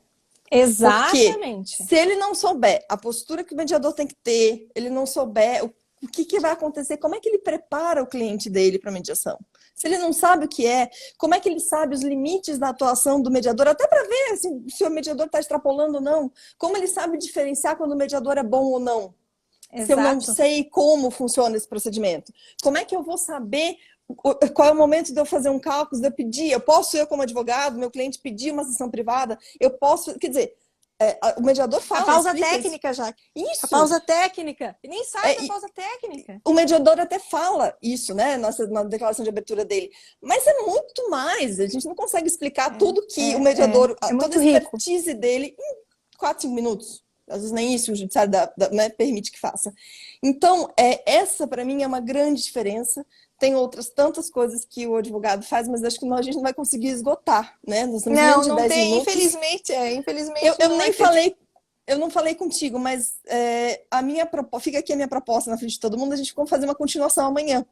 B: Exatamente.
A: Porque se ele não souber a postura que o mediador tem que ter, ele não souber o que vai acontecer, como é que ele prepara o cliente dele para a mediação? Se ele não sabe o que é, como é que ele sabe os limites da atuação do mediador, até para ver assim, se o mediador está extrapolando ou não, como ele sabe diferenciar quando o mediador é bom ou não?
B: Exato.
A: Se eu não sei como funciona esse procedimento, como é que eu vou saber qual é o momento de eu fazer um cálculo, de eu pedir? Eu como advogado, meu cliente pedir uma sessão privada, eu posso, quer dizer, o mediador fala...
B: A pausa técnica, Jaque.
A: Isso.
B: A pausa técnica. E nem sabe da pausa técnica.
A: O mediador até fala isso, né, na declaração de abertura dele. Mas é muito mais. A gente não consegue explicar tudo que o mediador, toda a expertise dele em 4, 5 minutos. Às vezes nem isso o judiciário né, permite que faça. Então, essa para mim é uma grande diferença. Tem outras tantas coisas que o advogado faz, mas acho que a gente não vai conseguir esgotar, né? Nós temos menos de 10 minutos.
B: Infelizmente, infelizmente.
A: Eu não falei contigo, mas fica aqui a minha proposta na frente de todo mundo, a gente vai fazer uma continuação amanhã.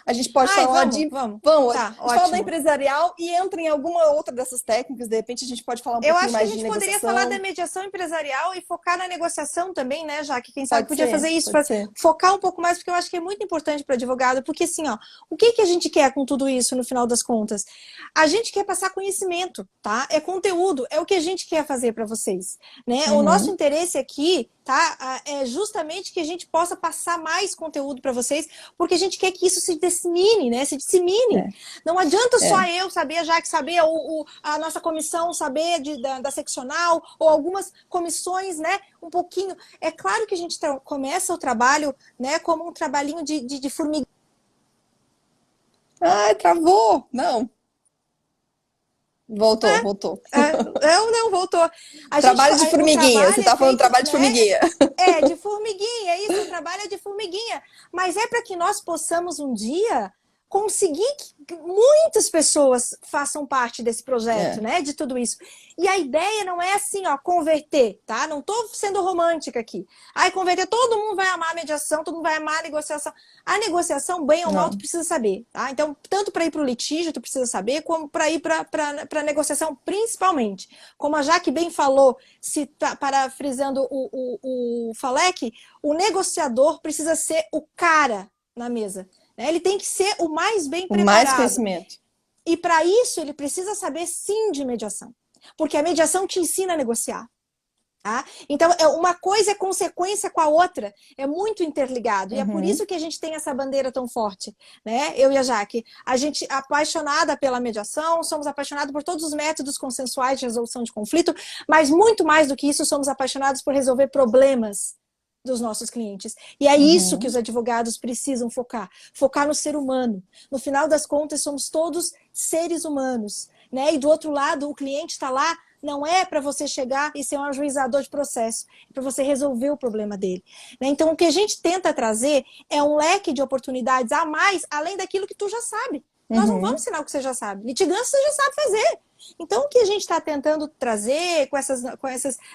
A: A gente pode falar
B: vamos.
A: Tá, a gente fala da empresarial e entra em alguma outra dessas técnicas, de repente a gente pode falar um pouquinho mais de negociação.
B: Eu acho que a gente poderia falar da mediação empresarial e focar na negociação também, né, Jaque? Quem sabe podia fazer isso, focar um pouco mais, porque eu acho que é muito importante para o advogado, porque assim, ó, o que a gente quer com tudo isso no final das contas? A gente quer passar conhecimento, tá? É conteúdo, é o que a gente quer fazer para vocês, né? O nosso interesse aqui, tá? É justamente que a gente possa passar mais conteúdo para vocês, porque a gente quer que isso se dissemine, né? Se dissemine. Não adianta só eu saber, já que saber a nossa comissão saber da seccional, ou algumas comissões, né? Um pouquinho. É claro que a gente começa o trabalho, né? Como um trabalhinho de formiguinha.
A: Ai, travou! Não. Voltou.
B: Não, voltou.
A: Trabalho de formiguinha, você está falando trabalho de formiguinha.
B: De formiguinha, é isso, o trabalho é de formiguinha. Mas é para que nós possamos um dia conseguir que muitas pessoas façam parte desse projeto, né, de tudo isso. E a ideia não é assim, ó, converter, tá? Não tô sendo romântica aqui. Aí converter, todo mundo vai amar a mediação, todo mundo vai amar a negociação. A negociação, bem ou mal, tu precisa saber, tá? Então, tanto para ir para o litígio, tu precisa saber, como para ir para a negociação, principalmente. Como a Jaque bem falou, parafrisando o Falec, o negociador precisa ser o cara na mesa. Ele tem que ser o mais bem preparado.
A: Mais conhecimento.
B: E para isso ele precisa saber sim de mediação. Porque a mediação te ensina a negociar. Tá? Então, uma coisa é consequência com a outra. É muito interligado. E é por isso que a gente tem essa bandeira tão forte. Né? Eu e a Jaque. A gente é apaixonada pela mediação, somos apaixonados por todos os métodos consensuais de resolução de conflito, mas muito mais do que isso, somos apaixonados por resolver problemas dos nossos clientes. E é isso que os advogados precisam focar. Focar no ser humano. No final das contas, somos todos seres humanos. Né? E do outro lado, o cliente está lá, não é para você chegar e ser um ajuizador de processo, é para você resolver o problema dele. Né? Então, o que a gente tenta trazer é um leque de oportunidades a mais, além daquilo que tu já sabe. Nós não vamos ensinar o que você já sabe. Litigância você já sabe fazer. Então, o que a gente está tentando trazer com essas...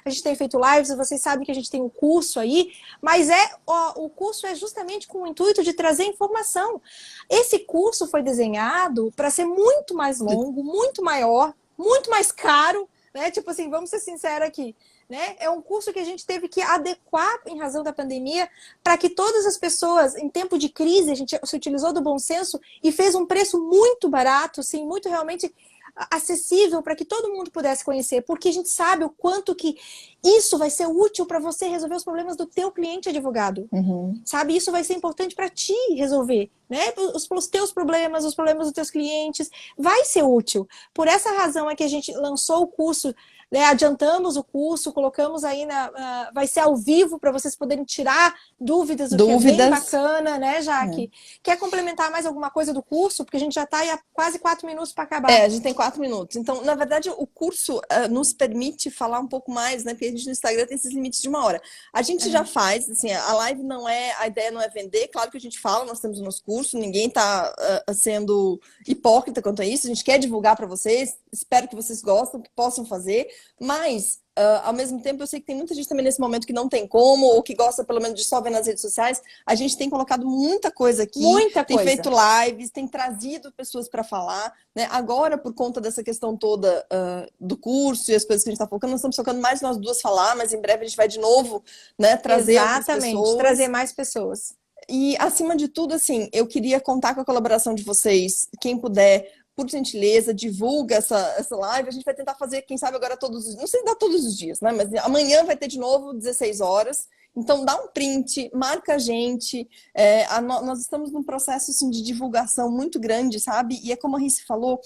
B: A gente tem feito lives, vocês sabem que a gente tem um curso aí, mas o curso é justamente com o intuito de trazer informação. Esse curso foi desenhado para ser muito mais longo, muito maior, muito mais caro, né? Tipo assim, vamos ser sinceros aqui. Né? É um curso que a gente teve que adequar em razão da pandemia para que todas as pessoas, em tempo de crise, a gente se utilizou do bom senso e fez um preço muito barato, assim, muito realmente acessível para que todo mundo pudesse conhecer, porque a gente sabe o quanto que isso vai ser útil para você resolver os problemas do teu cliente advogado. Sabe? Isso vai ser importante para ti resolver, né? Os teus problemas, os problemas dos teus clientes, vai ser útil. Por essa razão é que a gente lançou o curso né, adiantamos o curso, colocamos aí vai ser ao vivo para vocês poderem tirar dúvidas, o que é bem bacana, né, Jaque? Quer complementar mais alguma coisa do curso? Porque a gente já está aí há quase 4 minutos para acabar.
A: A gente tem 4 minutos. Então, na verdade, o curso nos permite falar um pouco mais, né? Porque a gente no Instagram tem esses limites de 1 hora. A gente já faz, assim, a live a ideia não é vender, claro que a gente fala, nós temos o nosso curso, ninguém está sendo hipócrita quanto a isso, a gente quer divulgar para vocês, espero que vocês gostem, que possam fazer, mas ao mesmo tempo eu sei que tem muita gente também nesse momento que não tem como, ou que gosta pelo menos de só ver nas redes sociais. A gente tem colocado muita coisa aqui, tem feito lives, tem trazido pessoas para falar, né? Agora, por conta dessa questão toda do curso e as coisas que a gente está focando, nós estamos focando mais nós duas falar, mas em breve a gente vai de novo, né, trazer outras pessoas.
B: Trazer mais pessoas.
A: E, acima de tudo, assim, eu queria contar com a colaboração de vocês, quem puder, por gentileza, divulga essa live. A gente vai tentar fazer, quem sabe agora não sei se dá todos os dias, né? Mas amanhã vai ter de novo, 16 horas. Então, dá um print, marca a gente. Nós estamos num processo assim, de divulgação muito grande, sabe? E é como a Rice falou,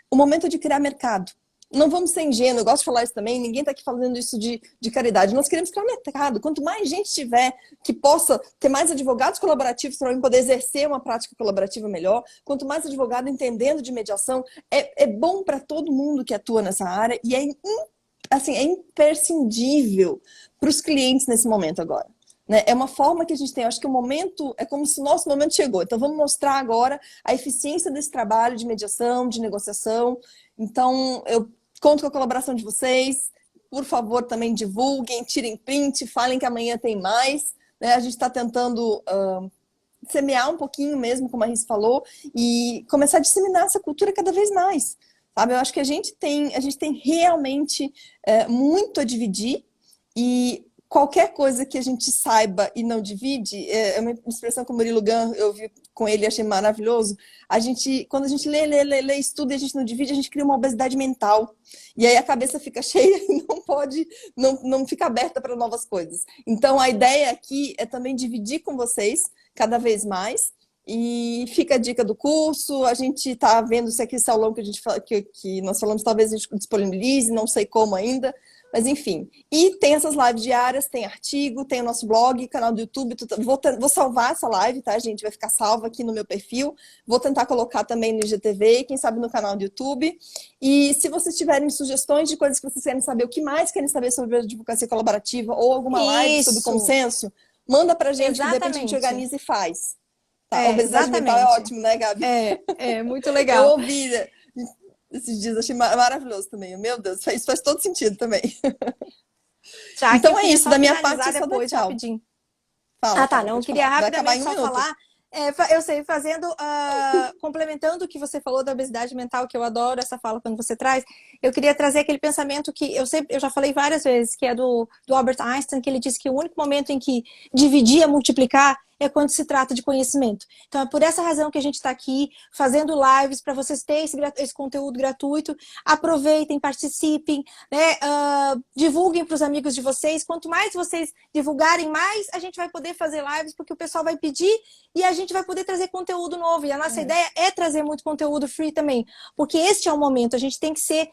A: o momento de criar mercado. Não vamos ser ingênuos, eu gosto de falar isso também, ninguém está aqui falando isso de caridade. Nós queremos criar mercado. Quanto mais gente tiver que possa ter mais advogados colaborativos para poder exercer uma prática colaborativa melhor, quanto mais advogado entendendo de mediação, é bom para todo mundo que atua nessa área e é imprescindível para os clientes nesse momento agora. Né? É uma forma que a gente tem, eu acho que o momento é como se o nosso momento chegou. Então vamos mostrar agora a eficiência desse trabalho de mediação, de negociação. Então eu conto com a colaboração de vocês. Por favor, também divulguem, tirem print, falem que amanhã tem mais. Né? A gente está tentando semear um pouquinho mesmo, como a Rice falou, e começar a disseminar essa cultura cada vez mais. Sabe? Eu acho que a gente tem realmente muito a dividir, e qualquer coisa que a gente saiba e não divide, é uma expressão que o Murilo Gun, eu vi com ele e achei maravilhoso. Quando a gente lê, estuda e a gente não divide, a gente cria uma obesidade mental. E aí a cabeça fica cheia e não fica aberta para novas coisas. Então a ideia aqui é também dividir com vocês cada vez mais. E fica a dica do curso, a gente está vendo se aqui esse aulão que nós falamos, talvez a gente disponibilize, não sei como ainda. Mas enfim, e tem essas lives diárias, tem artigo, tem o nosso blog, canal do YouTube. Vou salvar essa live, tá, gente? Vai ficar salva aqui no meu perfil. Vou tentar colocar também no IGTV, quem sabe no canal do YouTube. E se vocês tiverem sugestões de coisas que vocês querem saber, o que mais querem saber sobre a advocacia colaborativa ou alguma live sobre consenso, manda pra gente, que depois a gente organiza e faz. Tá? Obesidade mental é ótimo, né, Gabi?
B: É muito legal.
A: Eu ouvi esses dias, achei maravilhoso também. Meu Deus, isso faz todo sentido também.
B: Já
A: então é isso, da minha parte é só
B: depois,
A: dar tchau.
B: Rapidinho.
A: Fala,
B: não, queria rapidamente só
A: minuto.
B: falar. Eu sei, complementando o que você falou da obesidade mental, que eu adoro essa fala quando você traz, eu queria trazer aquele pensamento que eu já falei várias vezes, que é do Albert Einstein, que ele disse que o único momento em que dividir é multiplicar é quando se trata de conhecimento. Então é por essa razão que a gente está aqui fazendo lives para vocês terem esse conteúdo gratuito. Aproveitem, participem, né? Divulguem para os amigos de vocês. Quanto mais vocês divulgarem, mais a gente vai poder fazer lives, porque o pessoal vai pedir e a gente vai poder trazer conteúdo novo. E a nossa ideia é trazer muito conteúdo free também, porque este é o momento. A gente tem que ser...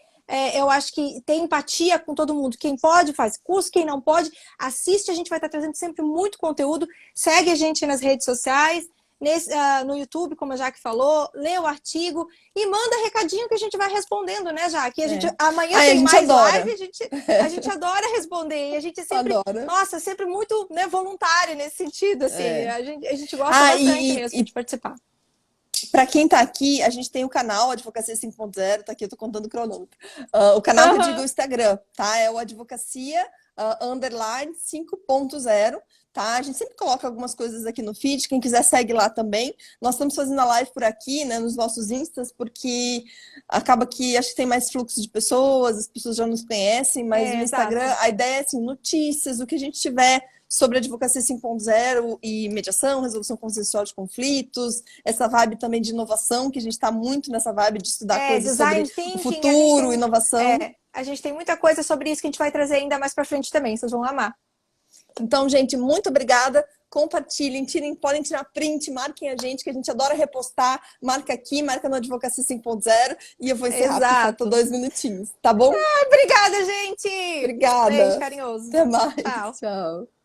B: eu acho que tem empatia com todo mundo. Quem pode, faz curso. Quem não pode, assiste. A gente vai estar trazendo sempre muito conteúdo. Segue a gente nas redes sociais, no YouTube, como a Jaque falou. Lê o artigo e manda recadinho que a gente vai respondendo, né, Jaque? Amanhã tem mais live. A gente adora responder. E a gente sempre, sempre muito, né, voluntário nesse sentido. Assim, a gente gosta bastante mesmo de participar.
A: Para quem está aqui, a gente tem o canal Advocacia 5.0, tá aqui, eu estou contando o cronômetro. O canal que eu digo o Instagram, tá? É o Advocacia _ 5.0, tá? A gente sempre coloca algumas coisas aqui no feed, quem quiser segue lá também. Nós estamos fazendo a live por aqui, né, nos nossos instas, porque acaba que acho que tem mais fluxo de pessoas, as pessoas já nos conhecem, mas no Instagram a ideia é assim, notícias, o que a gente tiver sobre advocacia 5.0 e mediação, resolução consensual de conflitos, essa vibe também de inovação, que a gente está muito nessa vibe de estudar coisas sobre o futuro, inovação.
B: A gente tem muita coisa sobre isso que a gente vai trazer ainda mais para frente também, vocês vão amar.
A: Então, gente, muito obrigada. compartilhem, podem tirar print, marquem a gente, que a gente adora repostar. Marca aqui, marca no Advocacia 5.0 e eu vou encerrar, porque faltam 2 minutinhos, tá bom?
B: Obrigada, gente!
A: Obrigada.
B: Beijo carinhoso.
A: Até mais.
B: Tchau.
A: Tchau.